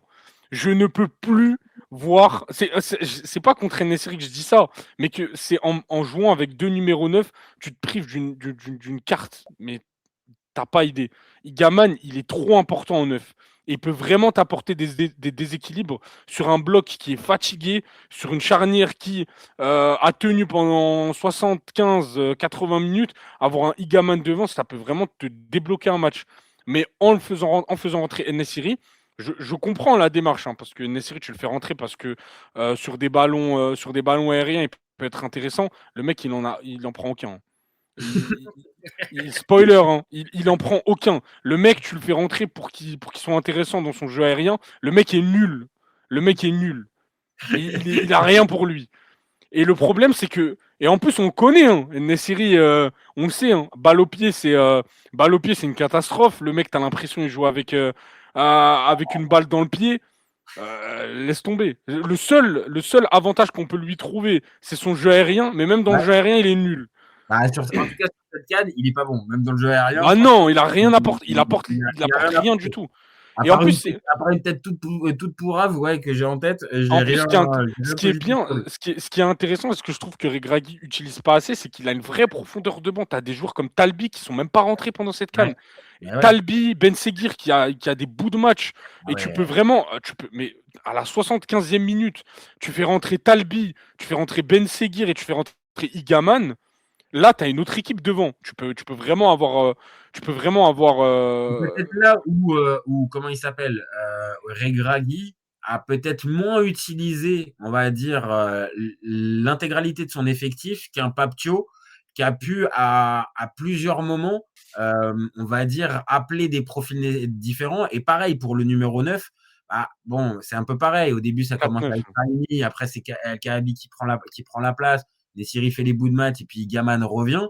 S2: Je ne peux plus voir. C'est pas contre En-Nesyri que je dis ça, mais que c'est en jouant avec 2 numéros 9, tu te prives d'une carte. Mais t'as pas idée. Igaman, il est trop important en 9. Et il peut vraiment t'apporter des déséquilibres sur un bloc qui est fatigué, sur une charnière qui a tenu pendant 75-80 minutes. Avoir un Igaman devant, ça peut vraiment te débloquer un match. Mais en faisant rentrer En-Nesyri, je comprends la démarche, hein, parce que En-Nesyri, tu le fais rentrer parce que sur des ballons aériens, il peut être intéressant. Le mec, il en prend aucun. Il, spoiler, hein, il en prend aucun. Le mec, tu le fais rentrer pour qu'il soit intéressant dans son jeu aérien. Le mec est nul. Le mec est nul. Il a rien pour lui. Et le problème, c'est que. Et en plus, on connaît, hein, Nessiri, on le sait, hein, balle au pied, c'est une catastrophe. Le mec, t'as l'impression qu'il joue avec une balle dans le pied. Laisse tomber. Le seul avantage qu'on peut lui trouver, c'est son jeu aérien. Mais même dans le
S1: Ouais.
S2: jeu aérien, il est nul.
S1: Bah, en tout cas, sur cette canne, il est pas bon. Même dans le jeu aérien,
S2: Ah
S1: franchement,
S2: non, il a rien apporté.
S1: il a
S2: Il
S1: rien
S2: apporte rien du
S1: apporté.
S2: tout. Et en plus, c'est
S1: À part une tête toute pourrave, ouais, que j'ai en tête,
S2: en plus,
S1: j'ai
S2: ce
S1: rien
S2: qui est
S1: positif
S2: bien,
S1: sur lui.
S2: ce qui est intéressant et ce que je trouve que Regragui utilise pas assez, c'est qu'il a une vraie profondeur de banc. Tu as des joueurs comme Talbi qui sont même pas rentrés pendant cette
S1: Ouais,
S2: CAN. Et
S1: bah, ouais,
S2: Talbi, Ben Seguir qui a des bouts de match
S1: ah
S2: et tu peux
S1: ouais.
S2: vraiment, mais à la 75e minute, tu fais rentrer Talbi, tu fais rentrer Ben Seguir et tu fais rentrer Igaman. Là, tu as une autre équipe devant. Tu peux vraiment avoir, tu peux vraiment avoir,
S1: C'est peut-être là où comment il s'appelle, Regragui a peut-être moins utilisé, on va dire, l'intégralité de son effectif qu'un Papthio qui a pu à plusieurs moments, on va dire, appeler des profils différents. Et pareil pour le numéro 9. Bah, bon, c'est un peu pareil. Au début, ça commence
S2: 4-9.
S1: avec Brahimi, après c'est Kaby qui prend la place, Nesiri fait les bouts de match et puis Gaman revient.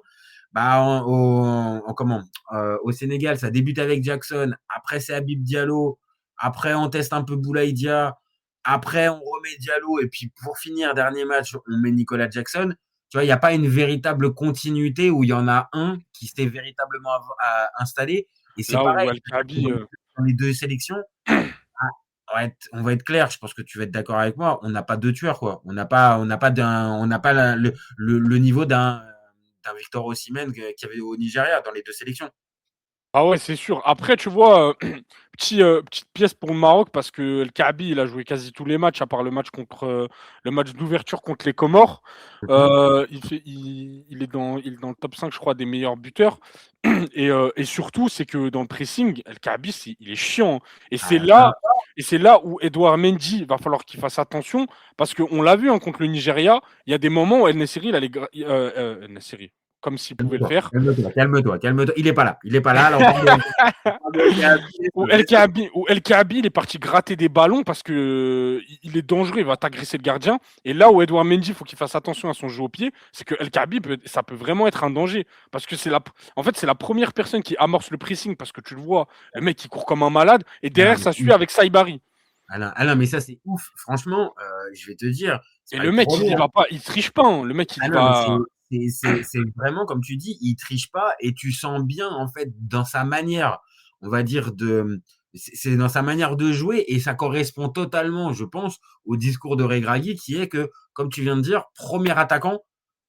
S1: Bah, au Sénégal, ça débute avec Jackson, après c'est Habib Diallo, après on teste un peu Boulaïdia, après on remet Diallo, et puis pour finir, dernier match, on met Nicolas Jackson. Tu vois, il n'y a pas une véritable continuité où il y en a un qui s'était véritablement installé. Et c'est
S2: Là
S1: pareil
S2: où El Kaabi,
S1: dans les deux sélections. Ah, on va être clair, je pense que tu vas être d'accord avec moi. On n'a pas deux tueurs, quoi. On n'a pas le niveau d'un Victor Osimhen qu'il y avait au Nigeria dans les deux sélections.
S2: ah ouais, c'est sûr. Après, tu vois, petite pièce pour le Maroc parce que El Kaabi, il a joué quasi tous les matchs, à part le match d'ouverture contre les Comores.
S1: Mhm.
S2: Il est dans le top 5, je crois, des meilleurs buteurs. Et surtout, c'est que dans le pressing, El Kaabi, il est chiant. Et c'est
S1: Ah,
S2: là,
S1: ah,
S2: et c'est là où Edouard Mendy va falloir qu'il fasse attention parce qu'on l'a vu, hein, contre le Nigeria, il y a des moments où El Nessiri, il allait El Nessiri, comme s'il pouvait le
S1: calme-toi,
S2: faire.
S1: calme-toi, calme-toi, calme-toi. Il est pas là. Il est pas là. Là, on parle de El Kaabi.
S2: Où El Kaabi, il est parti gratter des ballons parce que il est dangereux, il va t'agresser le gardien. Et là où Edouard Mendy, il faut qu'il fasse attention à son jeu au pied, c'est que El Kaabi, ça peut vraiment être un danger. Parce que en fait, c'est la première personne qui amorce le pressing parce que tu le vois, le mec, il court comme un malade. Et
S1: Ah,
S2: derrière, ça suit avec Saibari.
S1: mais ça, c'est ouf. Franchement, je vais te dire, c'est
S2: Et
S1: pas le
S2: le mec, il
S1: premier,
S2: y
S1: hein.
S2: va pas, il triche pas, hein. Le mec, il
S1: Ah
S2: y
S1: non, mais
S2: va.
S1: c'est vraiment, comme tu dis, il triche pas et tu sens bien, en fait, dans sa manière, on va dire, c'est dans sa manière de jouer et ça correspond totalement, je pense, au discours de Regragui qui est que, comme tu viens de dire, premier attaquant,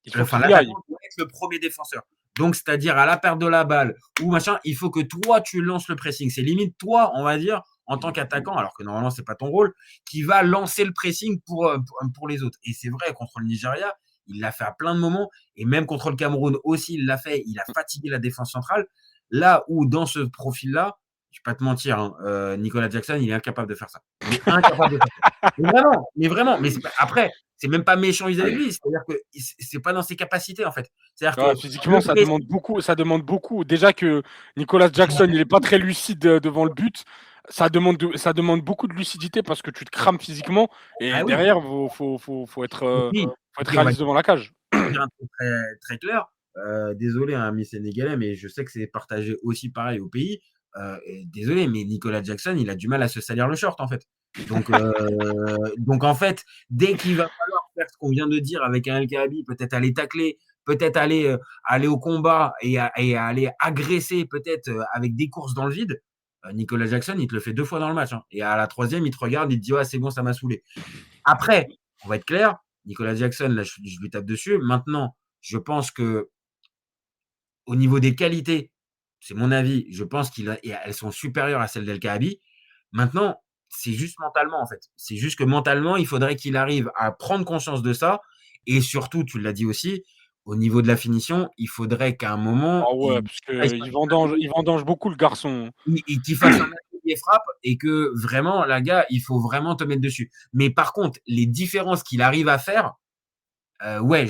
S2: Il faut qu'il y
S1: l'attaquant
S2: aille.
S1: doit être le premier défenseur. Donc, c'est-à-dire à la perte de la balle ou machin, il faut que toi, tu lances le pressing. C'est limite toi, on va dire, en tant qu'attaquant, alors que normalement, c'est pas ton rôle, qui va lancer le pressing pour les autres. Et c'est vrai, contre le Nigeria, il l'a fait à plein de moments. Et même contre le Cameroun aussi, il l'a fait. Il a fatigué la défense centrale. Là où, dans ce profil-là, je ne vais pas te mentir, hein, Nicolas Jackson, il est incapable de faire ça. Il est incapable de faire ça. Mais vraiment. Mais après, c'est même pas méchant vis-à-vis de lui. C'est-à-dire que c'est pas dans ses capacités, en fait. C'est-à-dire
S2: Ouais,
S1: que
S2: physiquement,
S1: le
S2: ça
S1: pressing,
S2: demande beaucoup. Ça demande beaucoup. Déjà que Nicolas Jackson, il est pas très lucide devant le but. Ça demande beaucoup de lucidité parce que tu te crames physiquement et
S1: ah oui,
S2: derrière, faut être,
S1: et puis,
S2: réaliste devant la cage.
S1: dire un truc très, très clair. Désolé, un ami sénégalais, mais je sais que c'est partagé aussi pareil au pays. Et désolé, mais Nicolas Jackson, il a du mal à se salir le short, en fait. Donc en fait, dès qu'il va falloir faire ce qu'on vient de dire avec un El Kaabi, peut-être aller tacler, peut-être aller au combat et aller agresser, peut-être avec des courses dans le vide, Nicolas Jackson, il te le fait 2 fois dans le match, hein. Et à la troisième, il te regarde, il te dit, ouais, c'est bon, ça m'a saoulé. Après, on va être clair, Nicolas Jackson, là, je lui tape dessus. Maintenant, je pense que au niveau des qualités, c'est mon avis, je pense qu'elles sont supérieures à celles d'El Kaabi. Maintenant, c'est juste mentalement, en fait. C'est juste que mentalement, il faudrait qu'il arrive à prendre conscience de ça. Et surtout, tu l'as dit aussi, au niveau de la finition, il faudrait qu'à un moment,
S2: Ah ouais, parce
S1: il,
S2: que il vendange beaucoup le garçon.
S1: qu'il fasse un atelier frappe et que vraiment, la gars, il faut vraiment te mettre dessus. Mais par contre, les différences qu'il arrive à faire, ouais,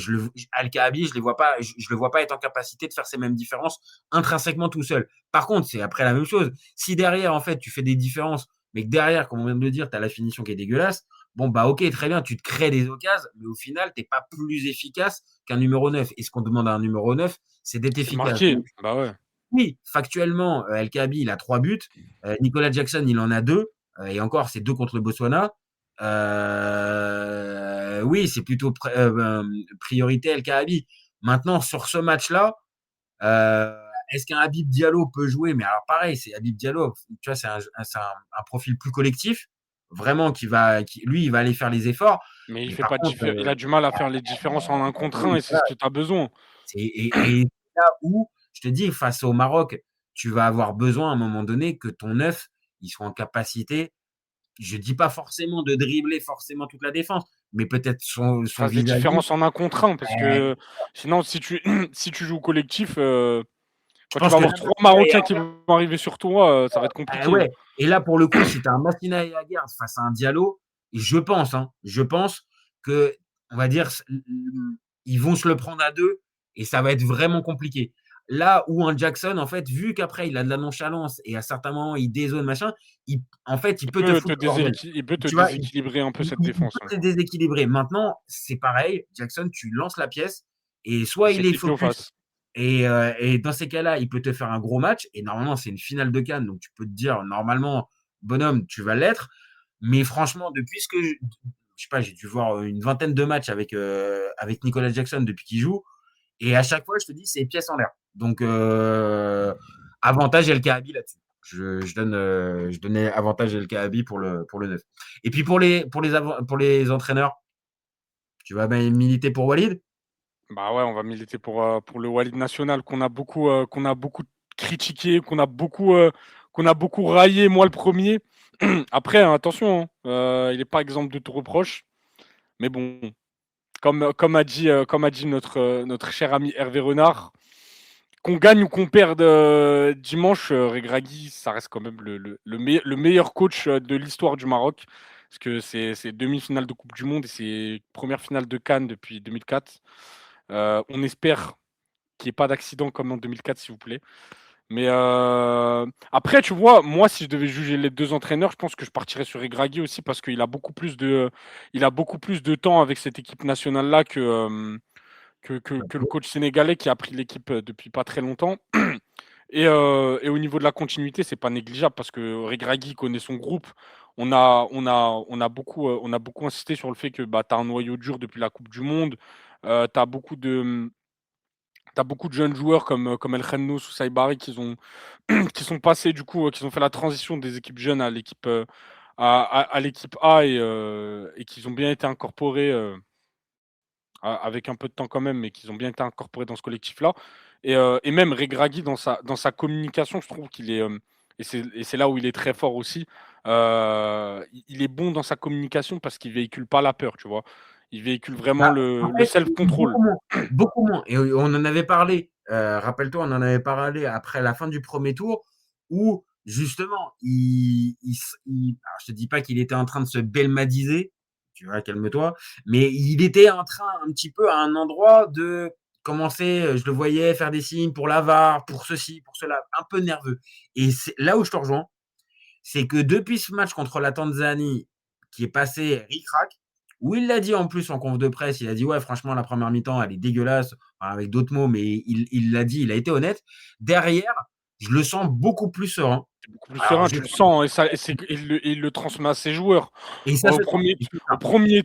S1: Al-Kaabi, je le vois pas être en capacité de faire ces mêmes différences intrinsèquement tout seul. Par contre, c'est après la même chose. Si derrière, en fait, tu fais des différences, mais que derrière, comme on vient de le dire, tu as la finition qui est dégueulasse, bon, bah, ok, très bien, tu te crées des occasions, mais au final, t'es pas plus efficace qu'un numéro 9. Et ce qu'on demande à un numéro 9, c'est d'être
S2: C'est
S1: efficace.
S2: marqué.
S1: Donc,
S2: Bah ouais.
S1: oui, factuellement, El Kaabi, il a 3 buts. Nicolas Jackson, il en a 2. Et encore, c'est 2 contre le Botswana. Oui, c'est plutôt priorité El Kaabi. Maintenant, sur ce match-là, est-ce qu'un Habib Diallo peut jouer? Mais alors pareil, c'est Habib Diallo, tu vois, c'est un profil plus collectif, vraiment lui, il va aller faire les efforts.
S2: Mais il
S1: Mais
S2: fait
S1: par
S2: pas de
S1: contre,
S2: il a du mal à faire les différences en un contre un
S1: oui,
S2: et c'est
S1: voilà,
S2: ce que tu as besoin.
S1: et c'est là où je te dis, face au Maroc, tu vas avoir besoin à un moment donné que ton neuf, il soit en capacité, je dis pas forcément de dribbler forcément toute la défense, mais peut-être son
S2: Fasse des
S1: vis-à-vis.
S2: différences en un contre un parce
S1: Ben,
S2: que sinon si tu si tu joues collectif,
S1: je
S2: quand tu
S1: pense
S2: vas
S1: que là,
S2: avoir 3 Marocains qui vont arriver sur toi, ça va être compliqué, hein.
S1: ouais. Et là, pour le coup, si tu as un Massina et Aguerd face à un Diallo, je pense que, on va dire, ils vont se le prendre à deux et ça va être vraiment compliqué. Là où un Jackson, en fait, vu qu'après il a de la nonchalance et à certains moments il dézone, machin, en fait, il peut te foutre le bordel.
S2: Il peut te
S1: Tu vois,
S2: déséquilibrer un peu cette
S1: il
S2: défense,
S1: peut
S2: ouais.
S1: te déséquilibrer. Maintenant, c'est pareil, Jackson, tu lances la pièce et
S2: Et
S1: soit
S2: c'est
S1: il est
S2: qui au
S1: focus
S2: face.
S1: et dans ces cas-là, il peut te faire un gros match. Et normalement, c'est une finale de Cannes. Donc, tu peux te dire, normalement, bonhomme, tu vas l'être. Mais franchement, depuis ce que je sais pas, j'ai dû voir une vingtaine de matchs avec Nicolas Jackson depuis qu'il joue. Et à chaque fois, je te dis, c'est pièce en l'air. Donc, avantage El Kaabi là-dessus. Je donnais avantage El Kaabi pour le 9. Et puis, pour les entraîneurs, tu vas militer pour Walid?
S2: Bah ouais, on va militer pour le Walid national qu'on a beaucoup critiqué, qu'on a beaucoup raillé, moi le premier. Après, hein, attention, hein, il n'est pas exemple de tout reproche. Mais bon, comme a dit notre cher ami Hervé Renard, qu'on gagne ou qu'on perde dimanche, Regragui, ça reste quand même le meilleur coach de l'histoire du Maroc. Parce que c'est demi-finale de Coupe du Monde et c'est première finale de Cannes depuis 2004. On espère qu'il n'y ait pas d'accident comme en 2004, s'il vous plaît. Mais après, tu vois, moi, si je devais juger les deux entraîneurs, je pense que je partirais sur Regragui aussi parce il a beaucoup plus de temps avec cette équipe nationale-là que le coach sénégalais qui a pris l'équipe depuis pas très longtemps. Et au niveau de la continuité, c'est pas négligeable parce que Regragui connaît son groupe. On a beaucoup insisté sur le fait que bah, tu as un noyau dur depuis la Coupe du Monde. Tu as beaucoup de jeunes joueurs comme El Khennos ou Saibari qui sont passés, du coup, qui ont fait la transition des équipes jeunes à l'équipe à l'équipe A et qui ont bien été incorporés avec un peu de temps quand même, mais qui ont bien été incorporés dans ce collectif-là. Et même Regragui, dans sa communication, je trouve qu'il est, et c'est là où il est très fort aussi, il est bon dans sa communication parce qu'il véhicule pas la peur, tu vois. Il véhicule vraiment
S1: Bah,
S2: le
S1: après,
S2: self-control.
S1: beaucoup moins, beaucoup moins. Et on en avait parlé, rappelle-toi, on en avait parlé après la fin du premier tour, où justement, alors je te dis pas qu'il était en train de se belmadiser, tu vois, calme-toi, mais il était en train un petit peu à un endroit de commencer, je le voyais faire des signes pour la VAR, pour ceci, pour cela, un peu nerveux. Et c'est là où je te rejoins, c'est que depuis ce match contre la Tanzanie, qui est passé ric-rac, où il l'a dit en plus en conf de presse, il a dit ouais, franchement, la première mi-temps, elle est dégueulasse, enfin, avec d'autres mots, mais il l'a dit, il a été honnête. Derrière, je le sens beaucoup plus serein.
S2: Beaucoup plus
S1: Alors,
S2: serein, tu le sens, il le transmet à ses joueurs.
S1: et ça,
S2: Au
S1: c'est
S2: premier,
S1: c'est ça.
S2: au premier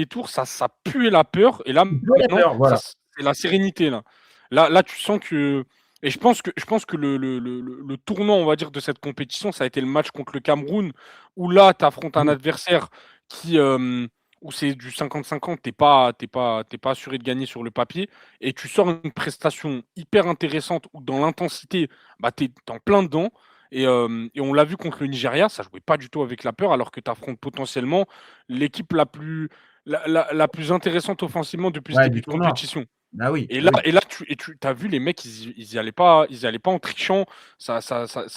S2: tour, ça puait la peur, et là
S1: Il doit la
S2: maintenant,
S1: peur, voilà.
S2: c'est la sérénité là. Là, tu sens que, et je pense que le tournant, on va dire, de cette compétition, ça a été le match contre le Cameroun, où là, tu affrontes un
S1: Oui,
S2: adversaire qui, où c'est du 50-50, t'es pas assuré de gagner sur le papier, et tu sors une prestation hyper intéressante où dans l'intensité, bah, t'es en plein dedans. Et on l'a vu contre le Nigeria, ça jouait pas du tout avec la peur, alors que tu affrontes potentiellement l'équipe la plus intéressante offensivement depuis ce
S1: ouais,
S2: début
S1: du
S2: de
S1: tournoi.
S2: compétition.
S1: Bah oui,
S2: Et
S1: oui.
S2: là tu as vu les mecs, ils y allaient pas en trichant, ça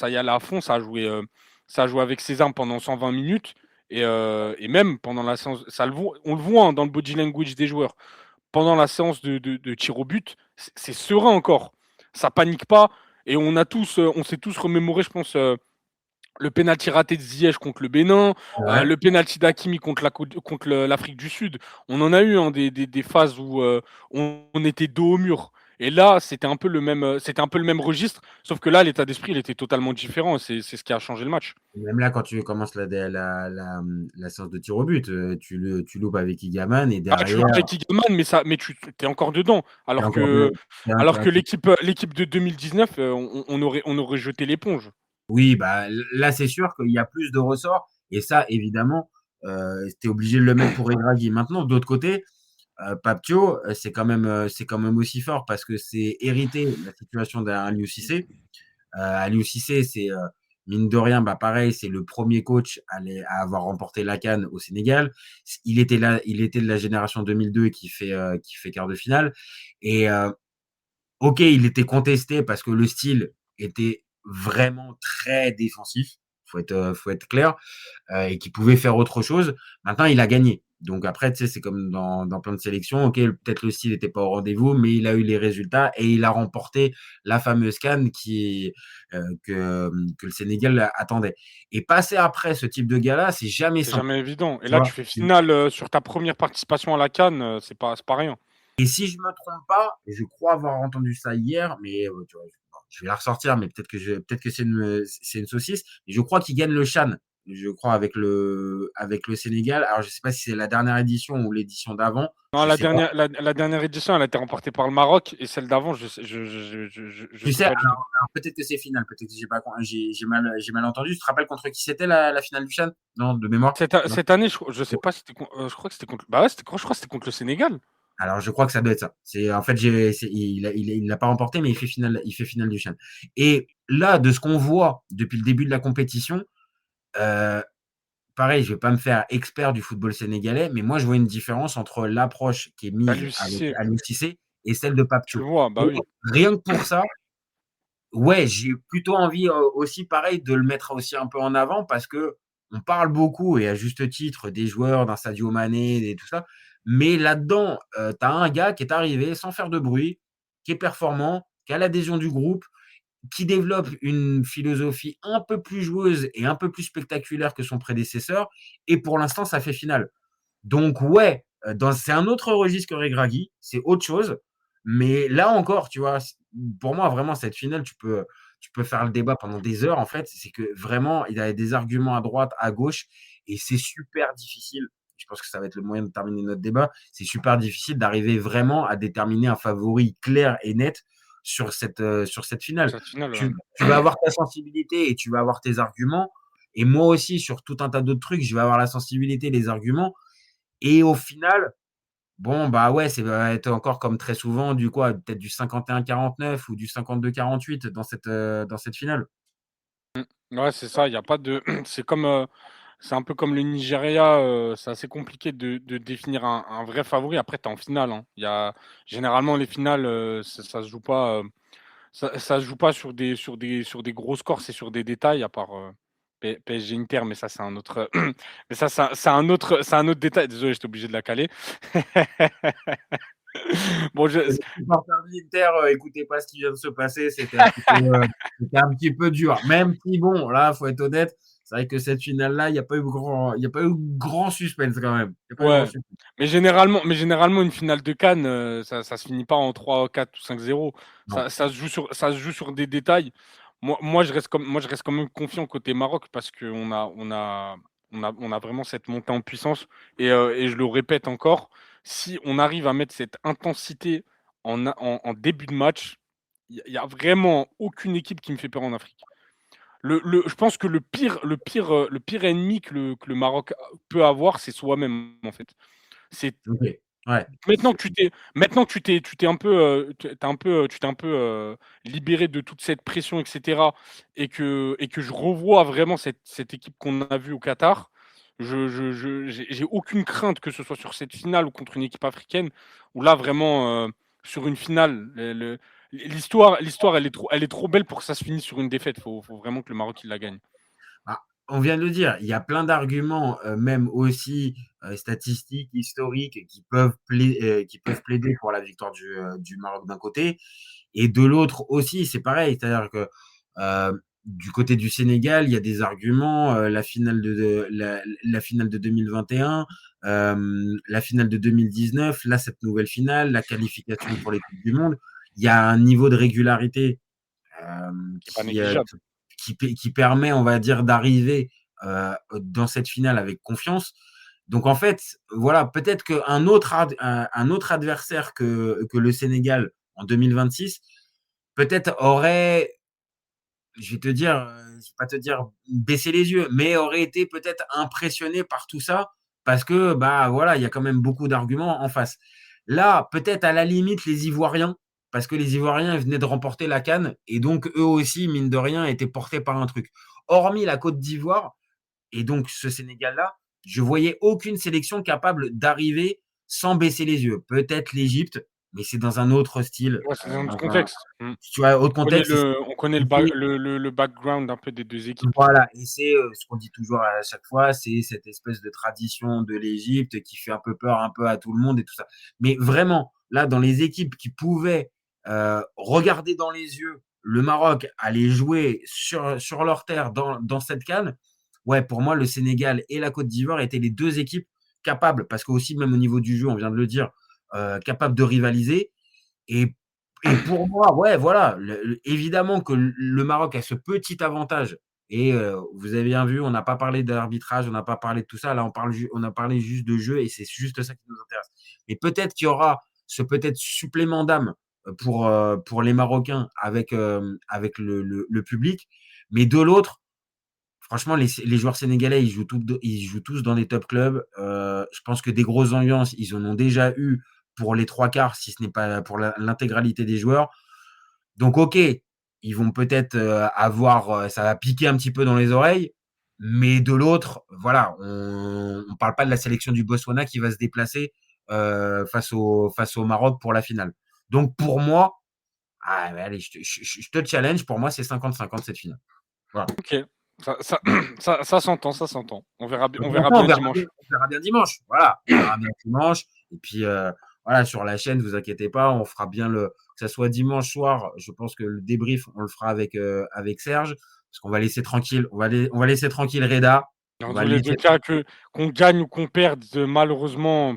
S2: y allait à fond, ça a joué avec ses armes pendant 120 minutes. Et même pendant la séance, on le voit hein, dans le body language des joueurs. Pendant la séance de tir au but, c'est serein encore. Ça panique pas. Et on s'est tous remémoré, je pense, le pénalty raté de Ziyech contre le Bénin,
S1: Ouais.
S2: le pénalty d'Hakimi contre l'Afrique du Sud. On en a eu hein, des phases où on était dos au mur. Et là, c'était un peu le même registre, sauf que là, l'état d'esprit, il était totalement différent. C'est ce qui a changé le match.
S1: Même là, quand tu commences la séance de tir au but, tu loupes avec Igaman et
S2: Ah, tu
S1: derrière,
S2: loupes avec Eagleman, mais tu es encore dedans.
S1: tu es encore de.
S2: Alors que l'équipe de 2019, on aurait jeté l'éponge.
S1: Oui, bah là, c'est sûr qu'il y a plus de ressorts. Et ça, évidemment, tu es obligé de le mettre pour Regragui. Maintenant, d'autre côté, Papio, c'est quand même aussi fort parce que c'est hérité de la situation d'Aliou Cissé. Aliou Cissé, c'est mine de rien, bah pareil, c'est le premier coach à avoir remporté la CAN au Sénégal. Il était de la génération 2002 qui fait quart de finale. Et ok, il était contesté parce que le style était vraiment très défensif. Faut être clair et qui pouvait faire autre chose. Maintenant, il a gagné. Donc après, tu sais, c'est comme dans plein de sélections. Ok, peut-être le style n'était pas au rendez-vous, mais il a eu les résultats et il a remporté la fameuse CAN que le Sénégal attendait. Et passer après ce type de gala, c'est jamais
S2: C'est
S1: simple.
S2: jamais évident. Et
S1: Tu
S2: là,
S1: vois.
S2: tu fais finale sur ta première participation à la CAN, c'est pas rien.
S1: Et si je me trompe pas, je crois avoir entendu ça hier, mais tu vois, je vais la ressortir, mais peut-être que c'est une saucisse. Et je crois qu'il gagne le Chan, je crois avec le Sénégal. Alors je sais pas si c'est la dernière édition ou l'édition d'avant,
S2: Non,
S1: je sais pas.
S2: la dernière édition, elle a été remportée par le Maroc et celle d'avant, je
S1: Tu
S2: sais
S1: sais,
S2: pas du tout.
S1: alors peut-être que c'est final, peut-être que j'ai mal entendu. Tu te rappelles contre qui c'était la finale du Chan? Non, de mémoire? Non.
S2: Cette année, je sais pas, je crois que c'était contre. Bah ouais, je crois que c'était contre le Sénégal.
S1: Alors, je crois que ça doit être ça. C'est en fait, il l'a pas remporté, mais il fait finale du Chan. Et là, de ce qu'on voit depuis le début de la compétition, euh, pareil, je vais pas me faire expert du football sénégalais, mais moi, je vois une différence entre l'approche qui est
S2: Bah,
S1: mise
S2: lui,
S1: avec
S2: c'est.
S1: Aliou Cissé et celle de
S2: Tu le
S1: Papio.
S2: vois, bah
S1: Et
S2: oui.
S1: rien que pour ça, ouais, j'ai plutôt envie aussi, pareil, de le mettre aussi un peu en avant parce que on parle beaucoup et à juste titre des joueurs, d'un Sadio Mané et tout ça. Mais là-dedans, tu as un gars qui est arrivé sans faire de bruit, qui est performant, qui a l'adhésion du groupe, qui développe une philosophie un peu plus joueuse et un peu plus spectaculaire que son prédécesseur. Et pour l'instant, ça fait finale. Donc, ouais, c'est un autre registre que Regragui, c'est autre chose. Mais là encore, tu vois, pour moi, vraiment, cette finale, tu peux faire le débat pendant des heures, en fait. C'est que vraiment, il y a des arguments à droite, à gauche, et c'est super difficile. Je pense que ça va être le moyen de terminer notre débat. C'est super difficile d'arriver vraiment à déterminer un favori clair et net sur cette finale.
S2: Cette finale,
S1: Tu vas avoir ta sensibilité et tu vas avoir tes arguments. Et moi aussi, sur tout un tas d'autres trucs, je vais avoir la sensibilité, les arguments. Et au final, bon, bah ouais, ça va être encore comme très souvent, du quoi, peut-être du 51-49 ou du 52-48 dans cette finale.
S2: ouais, c'est ça. Il y a pas de. C'est comme. C'est un peu comme le Nigeria. C'est assez compliqué de définir un vrai favori. Après, t'es en finale, hein. Il y a généralement les finales, ça se joue pas. Ça se joue pas sur des gros scores. C'est sur des détails. À part PSG Inter, mais ça c'est un autre. Mais ça c'est un autre détail. Désolé, j'étais obligé de la caler. Bon,
S1: Les supporters de l'Inter, écoutez pas ce qui vient de se passer, c'était un petit peu dur. Même si, bon, là, faut être honnête, c'est vrai que cette finale-là, il y a pas eu grand suspense quand même. Il y a pas eu grand
S2: ouais.
S1: suspense.
S2: Mais généralement, une finale de Cannes, ça se finit pas en 3, 4 ou 5-0.
S1: Non.
S2: Ça se joue sur des détails. Moi, je reste quand même confiant côté Maroc parce on a vraiment cette montée en puissance. Et je le répète encore, si on arrive à mettre cette intensité en début de match, il y a vraiment aucune équipe qui me fait peur en Afrique. Je pense que le pire ennemi que le Maroc peut avoir, c'est soi-même, en fait. C'est
S1: Ok. Ouais.
S2: maintenant que tu t'es un peu, tu t'es un peu libéré de toute cette pression, etc. Et que je revois vraiment cette équipe qu'on a vue au Qatar. J'ai aucune crainte que ce soit sur cette finale ou contre une équipe africaine. Où là vraiment sur une finale, l'histoire elle est trop belle pour que ça se finisse sur une défaite. Faut vraiment que le Maroc il la gagne.
S1: Ah, on vient de le dire, il y a plein d'arguments, même aussi statistiques, historiques, qui peuvent plaider pour la victoire du Maroc d'un côté. Et de l'autre aussi, c'est pareil. C'est-à-dire que euh, du côté du Sénégal, il y a des arguments. La finale de 2021, la finale de 2019, là, cette nouvelle finale, la qualification pour les Coupes du Monde. il y a un niveau de régularité
S2: Qui est pas négligeable.
S1: qui permet, on va dire, d'arriver dans cette finale avec confiance. Donc en fait, voilà, peut-être un autre adversaire que le Sénégal en 2026, peut-être aurait, je vais te dire, je vais pas te dire baisser les yeux, mais aurait été peut-être impressionné par tout ça parce que, bah voilà, il y a quand même beaucoup d'arguments en face. Là, peut-être à la limite les Ivoiriens, parce que les Ivoiriens ils venaient de remporter la CAN et donc eux aussi, mine de rien, étaient portés par un truc. Hormis la Côte d'Ivoire et donc ce Sénégal-là, je voyais aucune sélection capable d'arriver sans baisser les yeux. Peut-être l'Égypte, mais c'est dans un autre style,
S2: Ouais, c'est dans notre
S1: dans un,
S2: contexte.
S1: tu vois, autre contexte.
S2: On connaît le background un peu des 2 équipes.
S1: Voilà, et c'est ce qu'on dit toujours à chaque fois, c'est cette espèce de tradition de l'Égypte qui fait un peu peur un peu à tout le monde et tout ça. Mais vraiment, là, dans les équipes qui pouvaient regarder dans les yeux le Maroc aller jouer sur leur terre dans cette CAN, ouais, pour moi, le Sénégal et la Côte d'Ivoire étaient les deux équipes capables, parce que aussi, même au niveau du jeu, on vient de le dire, capables de rivaliser. Et, et pour moi, ouais, voilà, évidemment que le Maroc a ce petit avantage. Et vous avez bien vu, on n'a pas parlé d'arbitrage, on n'a pas parlé de tout ça. Là, on a parlé juste de jeu et c'est juste ça qui nous intéresse. Mais peut-être qu'il y aura ce peut-être supplément d'âme pour les Marocains avec le public. Mais de l'autre, franchement, les joueurs sénégalais, ils jouent tous dans des top clubs. Je pense que des grosses ambiances, ils en ont déjà eu pour les trois quarts, si ce n'est pas pour l'intégralité des joueurs. Donc, ok, ils vont peut-être avoir, ça va piquer un petit peu dans les oreilles, mais de l'autre, voilà, on ne parle pas de la sélection du Botswana qui va se déplacer face au Maroc pour la finale. Donc, pour moi, allez, je te challenge, pour moi, c'est 50-50 cette finale. Voilà.
S2: OK. Ça s'entend, ça s'entend.
S1: Donc
S2: On verra
S1: maintenant,
S2: bien dimanche.
S1: on verra bien dimanche. Voilà, on verra bien dimanche. Et puis, voilà, sur la chaîne, vous inquiétez pas, on fera bien que ça soit dimanche soir. Je pense que le débrief, on le fera avec Serge, parce qu'on va laisser tranquille, on va laisser tranquille Reda. On
S2: Dans
S1: va
S2: tous
S1: le
S2: les 2
S1: laisser.
S2: cas, qu'on gagne ou qu'on perde, malheureusement,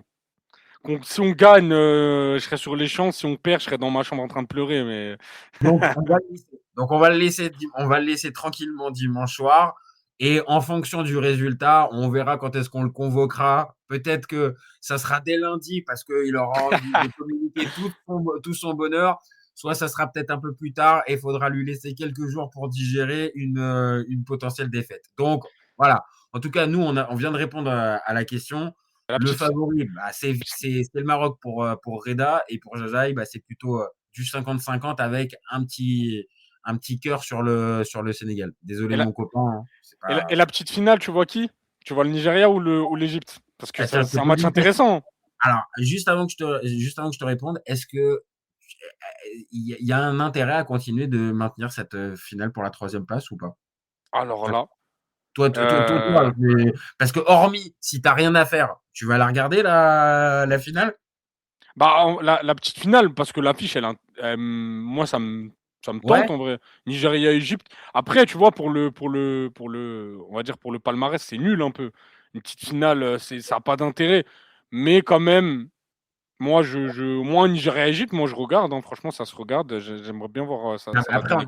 S2: si on gagne, je serai sur les champs, si on perd, je serai dans ma chambre en train de pleurer, mais
S1: On va le laisser tranquillement dimanche soir. Et en fonction du résultat, on verra quand est-ce qu'on le convoquera. Peut-être que ça sera dès lundi parce qu'il aura envie de communiquer tout son bonheur. Soit ça sera peut-être un peu plus tard et il faudra lui laisser quelques jours pour digérer une potentielle défaite. Donc voilà. En tout cas, nous, on vient de répondre à la question.
S2: la
S1: Le
S2: petite
S1: favori, bah, c'est le Maroc pour Reda et pour Jajaï, bah, c'est plutôt du 50-50 avec un petit cœur sur le Sénégal.
S2: et
S1: Désolé,
S2: la
S1: mon copain. Hein, c'est pas...
S2: et la petite finale, tu vois qui? Tu vois le Nigeria ou l'Égypte? Parce que
S1: Ah, tiens, je
S2: c'est
S1: te
S2: un
S1: pose
S2: match
S1: une question.
S2: intéressant.
S1: Alors, juste avant que je te réponde, est-ce que il y a un intérêt à continuer de maintenir cette finale pour la troisième place ou pas?
S2: Alors là,
S1: Toi, parce que hormis si tu n'as rien à faire, tu vas la regarder la finale?
S2: bah, la petite finale, parce que l'affiche, moi, ça me tente
S1: Ouais.
S2: en vrai. Nigeria-Égypte. Après, tu vois, on va dire pour le palmarès, c'est nul un peu. Une petite finale, ça a pas d'intérêt. Mais quand même, moi, Nigeria-Égypte, moi, je regarde, hein, franchement, ça se regarde. J'aimerais bien voir
S1: Non,
S2: ça
S1: mais
S2: va
S1: après,
S2: donner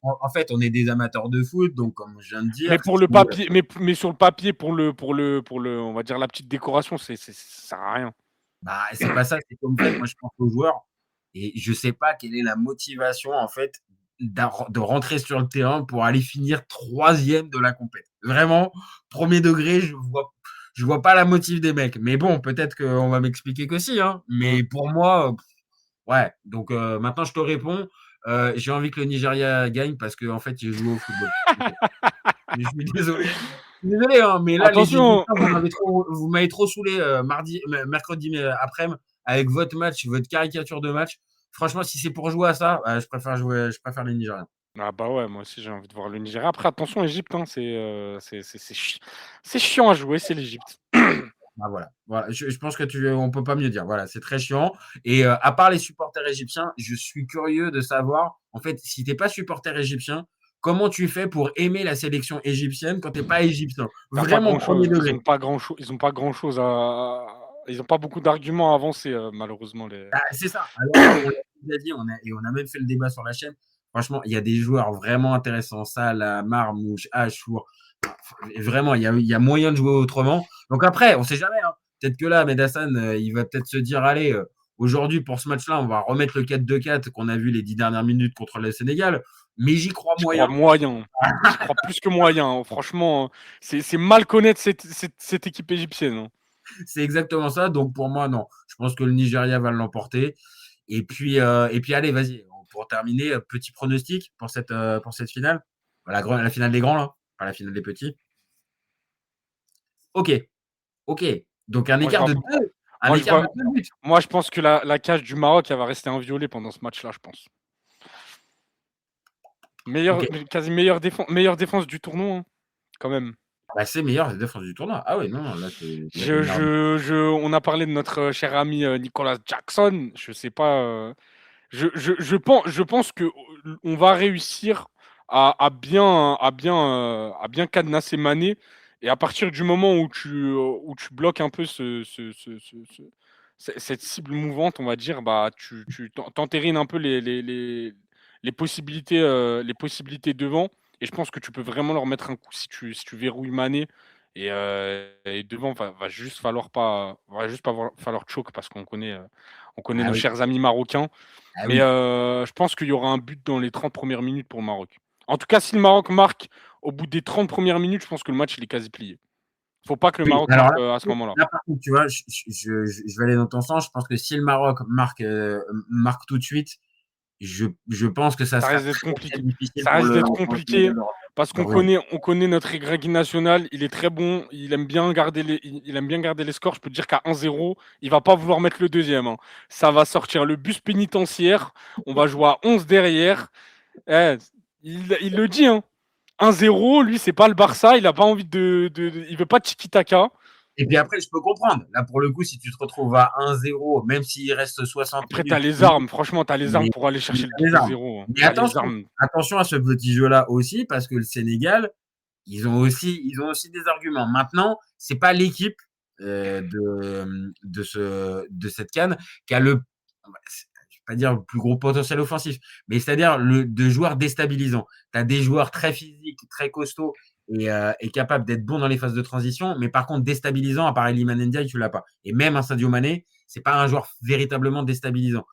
S2: quoi.
S1: en fait, on est des amateurs de foot, donc comme je viens de
S2: Mais
S1: dire,
S2: pour le papier, mais sur le papier, on va dire la petite décoration, ça sert à rien.
S1: bah, c'est pas ça, c'est qu'en fait, moi, je pense aux joueurs et je sais pas quelle est la motivation, en fait, de rentrer sur le terrain pour aller finir troisième de la compète. Vraiment, premier degré, je vois pas la motive des mecs. Mais bon, peut-être qu'on va m'expliquer que si, hein.
S2: Mm.
S1: Mais pour moi, ouais. Donc maintenant, je te réponds. J'ai envie que le Nigeria gagne parce qu'en fait, j'ai joué au football. Je suis désolé. Je suis désolé, hein, mais là, les
S2: Attention,
S1: Égyptiens, vous m'avez trop saoulé mercredi après-midi avec votre match, votre caricature de match. Franchement, si c'est pour jouer à ça, je préfère les Nigériens.
S2: ah bah ouais, moi aussi j'ai envie de voir le Nigeria. Après, attention, Égypte, hein, c'est chiant à jouer, c'est l'Égypte.
S1: Bah, voilà. Voilà. Je pense que on peut pas mieux dire. Voilà, c'est très chiant. Et à part les supporters égyptiens, je suis curieux de savoir, en fait, si t'es pas supporter égyptien, comment tu fais pour aimer la sélection égyptienne quand t'es pas égyptien?
S2: T'as pas
S1: Vraiment
S2: grand
S1: premier
S2: chose,
S1: degré.
S2: ils ont pas grand chose ils ont pas beaucoup d'arguments à avancer, malheureusement.
S1: Bah, c'est ça. Alors là, on l'a déjà dit, on a même fait le débat sur la chaîne. Franchement, il y a des joueurs vraiment intéressants. Salah, Marmoush, Achour. Vraiment, il y a moyen de jouer autrement. Donc après, on sait jamais, hein. Peut-être que là, Ahmed Hassan, il va peut-être se dire, allez, aujourd'hui, pour ce match-là, on va remettre le 4-2-4 qu'on a vu les 10 dernières minutes contre le Sénégal. Mais j'y crois
S2: Je crois
S1: moyen.
S2: moyen. J'y crois plus que moyen, hein. Franchement, c'est mal connaître cette équipe égyptienne, hein.
S1: C'est exactement ça. Donc pour moi, non. Je pense que le Nigeria va l'emporter. Et puis allez, vas-y. Pour terminer, petit pronostic pour cette finale. La finale des grands, là. Pas la finale des petits. Ok. Ok. Donc un
S2: Moi, je
S1: écart
S2: vois,
S1: de deux. Un
S2: moi, je
S1: écart de
S2: vois,
S1: 2 buts.
S2: moi, je pense que la cage du Maroc, elle va rester inviolée pendant ce match-là, je pense.
S1: Ok.
S2: Meilleure défense du tournoi, hein, quand même.
S1: Bah, c'est meilleur des défenses du tournoi. Ah oui, non, non, là, t'es énervé.
S2: On a parlé de notre cher ami Nicolas Jackson. Je sais pas. Je pense que on va réussir à bien cadenasser Mané. Et à partir du moment où tu bloques un peu cette cible mouvante, on va dire, bah, tu t'entérines un peu les possibilités devant. Et je pense que tu peux vraiment leur mettre un coup si tu verrouilles Mané. Et devant, va juste pas falloir choke parce on connaît
S1: Ah
S2: nos
S1: oui.
S2: chers amis marocains.
S1: Ah
S2: Mais
S1: oui.
S2: je pense qu'il y aura un but dans les 30 premières minutes pour le Maroc. En tout cas, si le Maroc marque au bout des 30 premières minutes, je pense que le match il est quasi plié. Faut pas que le
S1: Oui,
S2: Maroc
S1: alors
S2: marque à ce moment-là.
S1: là, par contre, tu vois, je vais aller dans ton sens. Je pense que si le Maroc marque tout de suite, je pense que ça
S2: Ça
S1: sera
S2: risque d'être
S1: très, très
S2: compliqué.
S1: difficile
S2: Ça
S1: pour
S2: risque
S1: le
S2: d'être
S1: pour le
S2: compliqué
S1: Sénégal
S2: parce
S1: de revenir.
S2: on connaît notre Greg national. Il est très bon. Il aime bien garder les scores. Je peux te dire qu'à 1-0, il va pas vouloir mettre le deuxième, hein. Ça va sortir le bus pénitentiaire. On va jouer à 11 derrière. Eh, il le dit, hein. 1-0, lui, c'est pas le Barça. Il a pas envie il veut pas de tiki-taka.
S1: Et puis après, je peux comprendre. Là, pour le coup, si tu te retrouves à 1-0, même s'il reste 60
S2: Après, t'as
S1: minutes,
S2: les armes. Franchement, t'as les armes
S1: mais,
S2: pour aller
S1: mais
S2: chercher le
S1: t'as les armes.
S2: 2-0, hein.
S1: Mais
S2: T'as les armes.
S1: attention à ce petit jeu-là aussi, parce que le Sénégal, ils ont aussi des arguments. Maintenant, c'est pas l'équipe de cette CAN qui a le, je vais pas dire le plus gros potentiel offensif, mais c'est-à-dire de joueurs déstabilisants. Tu as des joueurs très physiques, très costauds et capables d'être bons dans les phases de transition, mais par contre déstabilisants, à part Iliman Ndiaye, tu l'as pas. Et même un Sadio Mané, c'est pas un joueur véritablement déstabilisant.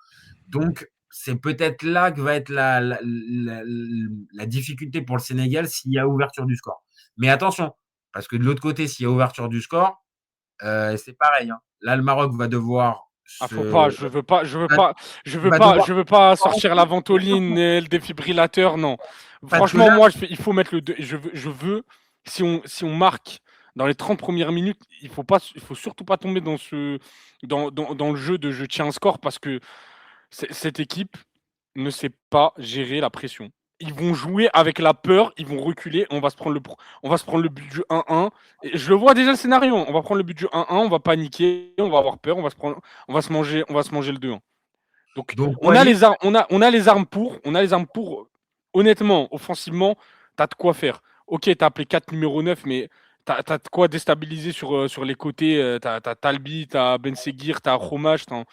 S1: Donc, c'est peut-être là que va être la difficulté pour le Sénégal s'il y a ouverture du score. Mais attention, parce que de l'autre côté, s'il y a ouverture du score, c'est pareil, hein. Là, le Maroc va devoir
S2: Ah, faut pas,
S1: va, va devoir
S2: je veux pas sortir la ventoline et le défibrillateur, non.
S1: parce que
S2: Franchement,
S1: là,
S2: moi, il faut mettre je veux, si on marque dans les 30 premières minutes, il faut surtout pas tomber dans le jeu de je tiens un score parce que cette équipe ne sait pas gérer la pression. Ils vont jouer avec la peur, ils vont reculer, on va se prendre le but du 1-1. Et je le vois déjà le scénario, on va prendre le but du 1-1, on va paniquer, on va avoir peur, on va se manger le 2-1. Donc
S1: donc Walid,
S2: on a les armes honnêtement, offensivement, tu as de quoi faire. OK, tu as appelé 4 numéro 9 mais tu as de quoi déstabiliser sur les côtés, tu as Talbi, tu as Ben Seguir, tu as Fromage, tu en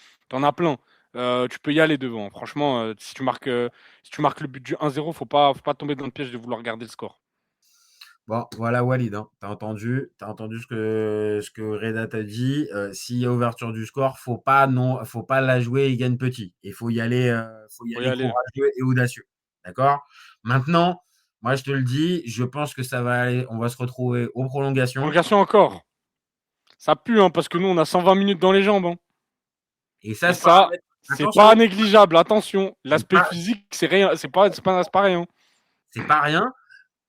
S2: as plein. Tu peux y aller devant. Franchement, si tu marques le but du 1-0, faut pas tomber dans le piège de vouloir garder le score.
S1: bon, voilà Walid, hein. T'as entendu ce que Reda t'a dit. S'il y a ouverture du score, faut pas la jouer et gagne petit. Il faut y
S2: Faut y
S1: aller
S2: aller.
S1: courageux et audacieux. D'accord? Maintenant, moi je te le dis, je pense que ça va aller, on va se retrouver aux prolongations.
S2: Prolongation encore. Ça pue, hein, parce que nous, on a 120 minutes dans les jambes, hein.
S1: Et ça,
S2: Et
S1: ce
S2: ça,
S1: paramètre,
S2: c'est pas
S1: attention,
S2: négligeable. Attention,
S1: c'est
S2: l'aspect
S1: pas,
S2: physique, c'est rien. C'est pas rien.
S1: c'est pas rien.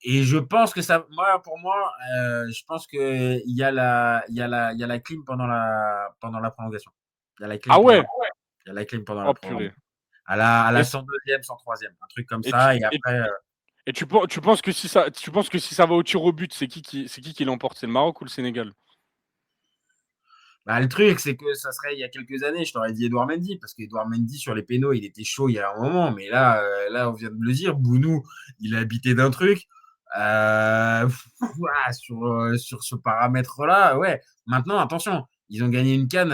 S1: Et je pense que ça, moi, pour moi, je pense que il y a la clim pendant la prolongation. Il y a la clim
S2: Ah
S1: pendant la,
S2: ouais.
S1: il y a la clim pendant la
S2: Oh
S1: prolongation.
S2: purée.
S1: À la
S2: Et,
S1: 102e, 103e, un truc comme
S2: et, tu,
S1: ça. Et
S2: et,
S1: après,
S2: tu penses que tu penses que si ça va au tir au but, c'est qui l'emporte? C'est le Maroc ou le Sénégal?
S1: bah, le truc, c'est que ça serait il y a quelques années, je t'aurais dit Edouard Mendy, parce qu'Edouard Mendy, sur les pénaux, il était chaud il y a un moment. Mais là, on vient de le dire, Bounou, il a habité d'un truc. Sur ce paramètre-là, ouais. Maintenant, attention, ils ont gagné une CAN,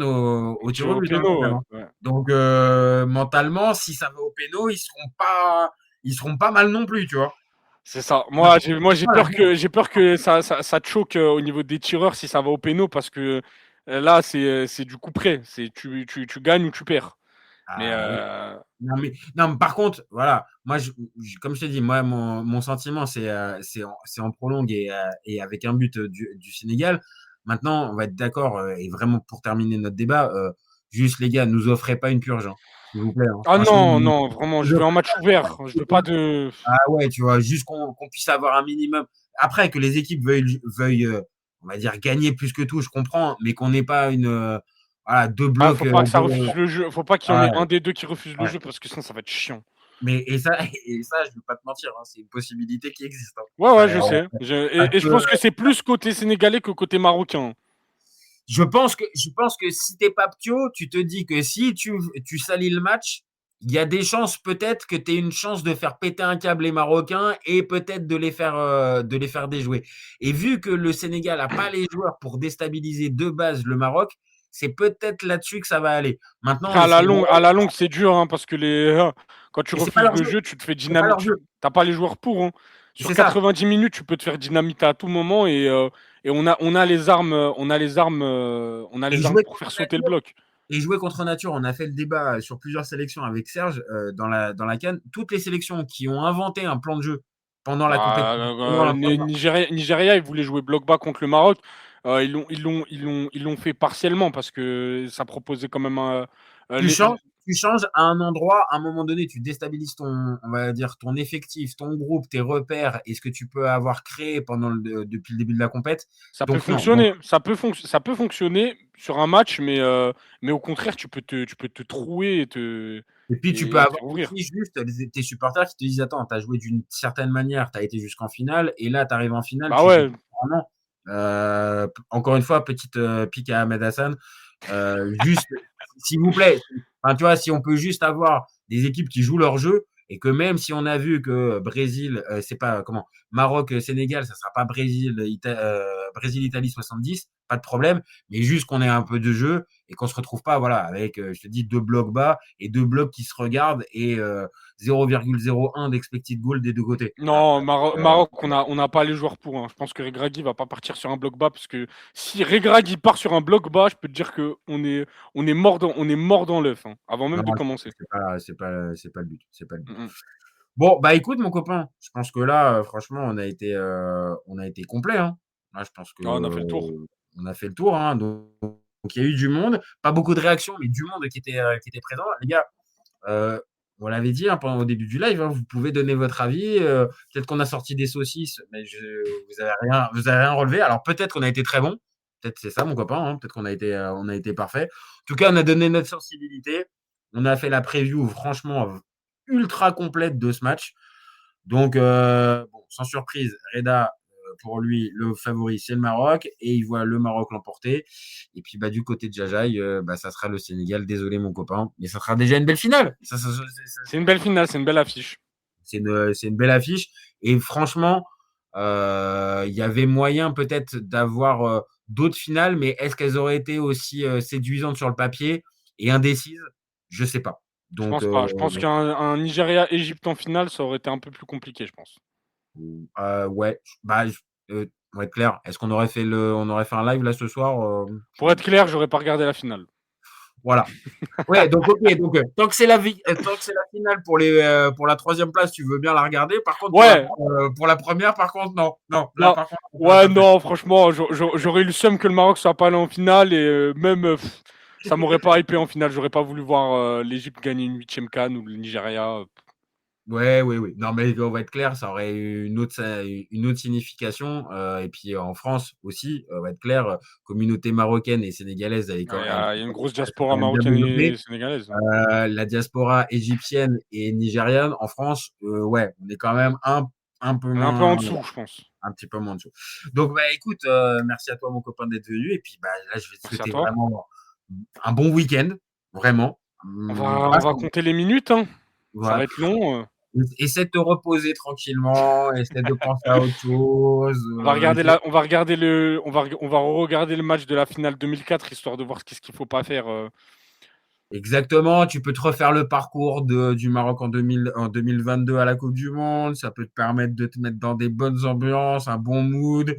S1: au tir
S2: Tir
S1: au
S2: au
S1: but, hein,
S2: péno,
S1: quand même,
S2: ouais.
S1: hein.
S2: Ouais.
S1: Donc mentalement, si ça va au péno, ils seront pas mal non plus, tu vois.
S2: C'est ça.
S1: Moi,
S2: J'ai
S1: voilà.
S2: j'ai peur que ça te choque au niveau des tireurs si ça va au péno parce que là, c'est du coup près. C'est tu gagnes ou tu perds. Mais
S1: Ah oui. Non, mais par contre, voilà, moi, comme je t'ai dit, moi, mon sentiment, c'est en prolongue et avec un but du Sénégal. Maintenant, on va être d'accord, et vraiment pour terminer notre débat, juste les gars, nous offrez pas une purge, hein, s'il vous plaît, hein.
S2: ah
S1: Franchement,
S2: non, non, vraiment, je
S1: nous
S2: veux un
S1: offrez
S2: match ouvert. Je veux pas de.
S1: ah ouais, tu vois, juste qu'on puisse avoir un minimum. Après, que les équipes veuillent on va dire, gagner plus que tout, je comprends, mais qu'on n'ait pas voilà, deux
S2: Ah,
S1: blocs.
S2: faut pas que ça refuse le jeu. Faut pas qu'il y en
S1: Ah,
S2: ait un des deux qui refuse le
S1: ouais.
S2: jeu parce que sinon ça va être chiant.
S1: Mais et ça, je ne vais pas te mentir, hein, c'est une possibilité qui existe, hein.
S2: Ouais, ouais, je sais.
S1: Parce
S2: Et je
S1: que
S2: pense que c'est plus côté sénégalais que côté marocain.
S1: je pense que si t'es pas Ptio, tu te dis que si tu salis le match, il y a des chances peut-être que tu aies une chance de faire péter un câble les Marocains et peut-être de les faire déjouer. Et vu que le Sénégal n'a pas les joueurs pour déstabiliser de base le Maroc, c'est peut-être là-dessus que ça va aller. Maintenant,
S2: Après,
S1: c'est
S2: à la longue, c'est dur, hein, parce que quand tu
S1: et c'est pas
S2: refuses
S1: leur
S2: le
S1: jeu,
S2: jeu, tu te fais
S1: c'est pas
S2: dynamite.
S1: leur jeu.
S2: T'as pas les joueurs pour, hein. Sur
S1: C'est ça.
S2: 90 minutes, tu peux te faire dynamiter à tout moment et on a les armes, on a
S1: Et
S2: les armes
S1: jouer
S2: pour
S1: contre
S2: faire sauter le
S1: nature,
S2: bloc.
S1: on a fait le débat sur plusieurs sélections avec Serge dans la CAN. Toutes les sélections qui ont inventé un plan de jeu pendant la
S2: Bah,
S1: compétition, pendant la première.
S2: Nigeria, ils voulaient jouer bloc bas contre le Maroc. Ils l'ont fait partiellement parce que ça proposait quand même
S1: Tu changes, tu changes à un endroit, à un moment donné, tu déstabilises on va dire, ton effectif, ton groupe, tes repères et ce que tu peux avoir créé depuis le début de la compète.
S2: ça peut
S1: Donc non. Donc,
S2: fonctionner, ça peut fonctionner sur un match, mais au contraire, tu peux te trouer
S1: et puis tu peux
S2: et te
S1: avoir
S2: faire ouvrir.
S1: aussi juste tes supporters qui te disent, attends, tu as joué d'une certaine manière, tu as été jusqu'en finale, et là, tu arrives en finale,
S2: Bah
S1: tu joues
S2: ouais,
S1: vraiment. Encore une fois, petite pique à Ahmed Hassan. Juste, s'il vous plaît, enfin, tu vois, si on peut juste avoir des équipes qui jouent leur jeu et que même si on a vu que Brésil, c'est pas comment, Maroc, Sénégal, ça sera pas Brésil, Italie 70, pas de problème, mais juste qu'on ait un peu de jeu et qu'on se retrouve pas, voilà, avec, je te dis, deux blocs bas et deux blocs qui se regardent et 0,01 d'expected goal des deux côtés. Voilà.
S2: non,
S1: Euh,
S2: Maroc, on n'a pas les joueurs pour, hein. Je pense que Regragui va pas partir sur un bloc bas parce que si Regragui part sur un bloc bas, je peux te dire que on est mort dans l'œuf, hein, avant même
S1: non,
S2: de commencer.
S1: c'est pas le but, c'est pas le but.
S2: Mm, mm.
S1: Bon, bah écoute, mon copain, je pense que là, franchement, on a été complet, hein. Là, je pense que
S2: Ah, on a fait le tour.
S1: on a fait le tour, hein. Donc, il y a eu du monde, pas beaucoup de réactions, mais du monde qui était présent. Les gars, euh, on l'avait dit hein, pendant au début du live, hein, vous pouvez donner votre avis. Peut-être qu'on a sorti des saucisses, mais vous avez rien relevé. Alors peut-être qu'on a été très bon. Peut-être c'est ça, mon copain. Hein. Peut-être on a été parfait. En tout cas, on a donné notre sensibilité. On a fait la preview, franchement, ultra complète de ce match. Donc, bon, sans surprise, Reda, pour lui, le favori, c'est le Maroc, et il voit le Maroc l'emporter. Et puis, bah, du côté de Jajaï, bah, ça sera le Sénégal. Désolé, mon copain, mais ça sera déjà une belle finale.
S2: C'est une belle finale, c'est une belle affiche.
S1: C'est une belle affiche. Et franchement, il y avait moyen peut-être d'avoir d'autres finales, mais est-ce qu'elles auraient été aussi séduisantes sur le papier et indécises? Je sais pas.
S2: Je
S1: Donc,
S2: pense pas. Je pense qu'un Nigeria-Égypte en finale, ça aurait été un peu plus compliqué, je pense.
S1: ouais, bah, pour être clair, est-ce qu'on aurait on aurait fait un live là ce soir?
S2: Pour être clair, j'aurais pas regardé la finale.
S1: Voilà. Ouais, donc ok, donc tant que c'est la finale pour la troisième place, tu veux bien la regarder. Par contre,
S2: Ouais,
S1: pour la première, par contre, non, non, là
S2: non,
S1: par contre, on
S2: ouais,
S1: n'aurait pas fait.
S2: non, franchement, j'aurais eu le seum que le Maroc soit pas allé en finale et même ça m'aurait pas hypé en finale. J'aurais pas voulu voir l'Égypte gagner une huitième CAN ou le Nigeria.
S1: Ouais, oui, oui. Non, mais on va être clair, ça aurait eu une autre signification. Et puis en France aussi, on va être clair, communauté marocaine et sénégalaise,
S2: Il y a une grosse
S1: elle s'est
S2: diaspora
S1: quand même bien
S2: marocaine et
S1: développée.
S2: sénégalaise.
S1: La diaspora égyptienne et nigériane en France, ouais, on est quand même un peu
S2: On est un peu en
S1: moins,
S2: dessous, je pense.
S1: un petit peu moins dessous. Donc, bah, écoute, merci à toi, mon copain, d'être venu. Et puis, bah, là, je vais te
S2: Merci à
S1: souhaiter
S2: toi.
S1: vraiment un bon week-end, vraiment.
S2: On va compter les minutes, hein. Ça
S1: Voilà.
S2: va être long.
S1: Essaie de te reposer tranquillement, essaie de penser à autre chose.
S2: On va regarder le match de la finale 2004 histoire de voir ce qu'il faut pas faire.
S1: Exactement, tu peux te refaire le parcours du Maroc en 2022 à la Coupe du Monde. Ça peut te permettre de te mettre dans des bonnes ambiances, un bon mood.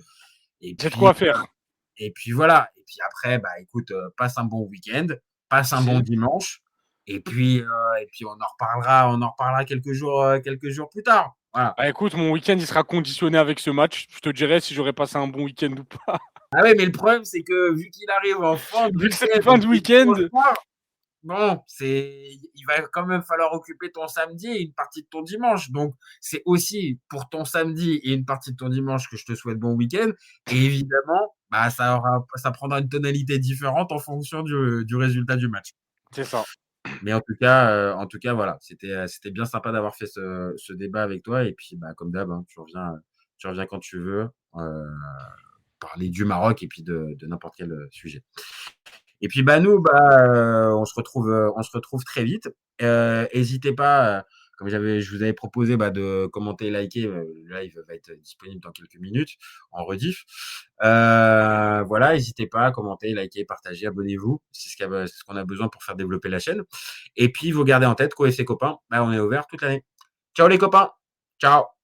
S1: Et
S2: J'ai de
S1: puis,
S2: quoi faire.
S1: et puis voilà. Et puis après, bah écoute, passe un bon week-end, passe un bon
S2: Merci.
S1: dimanche. Et puis on en reparlera quelques jours plus tard. Voilà.
S2: Bah écoute, mon week-end il sera conditionné avec ce match. Je te dirai si j'aurais passé un bon week-end ou pas.
S1: Ah ouais, mais le problème, c'est que vu qu'il arrive en fin de
S2: Vu que c'est
S1: week-end,
S2: fin de
S1: et
S2: week-end,
S1: dimanche soir, bon, il va quand même falloir occuper ton samedi et une partie de ton dimanche. Donc, c'est aussi pour ton samedi et une partie de ton dimanche que je te souhaite bon week-end. Et évidemment, bah, ça prendra une tonalité différente en fonction du résultat du match.
S2: c'est ça.
S1: Mais en tout cas, voilà, c'était bien sympa d'avoir fait ce débat avec toi. Et puis, bah, comme d'hab, hein, tu reviens quand tu veux, parler du Maroc et puis de n'importe quel sujet. Et puis bah nous, on se retrouve très vite. N'hésitez pas, comme je vous avais proposé de commenter et liker. Le live va être disponible dans quelques minutes en rediff. Voilà, n'hésitez pas à commenter, liker, partager, abonnez-vous. C'est ce qu'on a besoin pour faire développer la chaîne. Et puis vous gardez en tête qu'au FC Copains, bah, on est ouvert toute l'année. Ciao les copains. Ciao.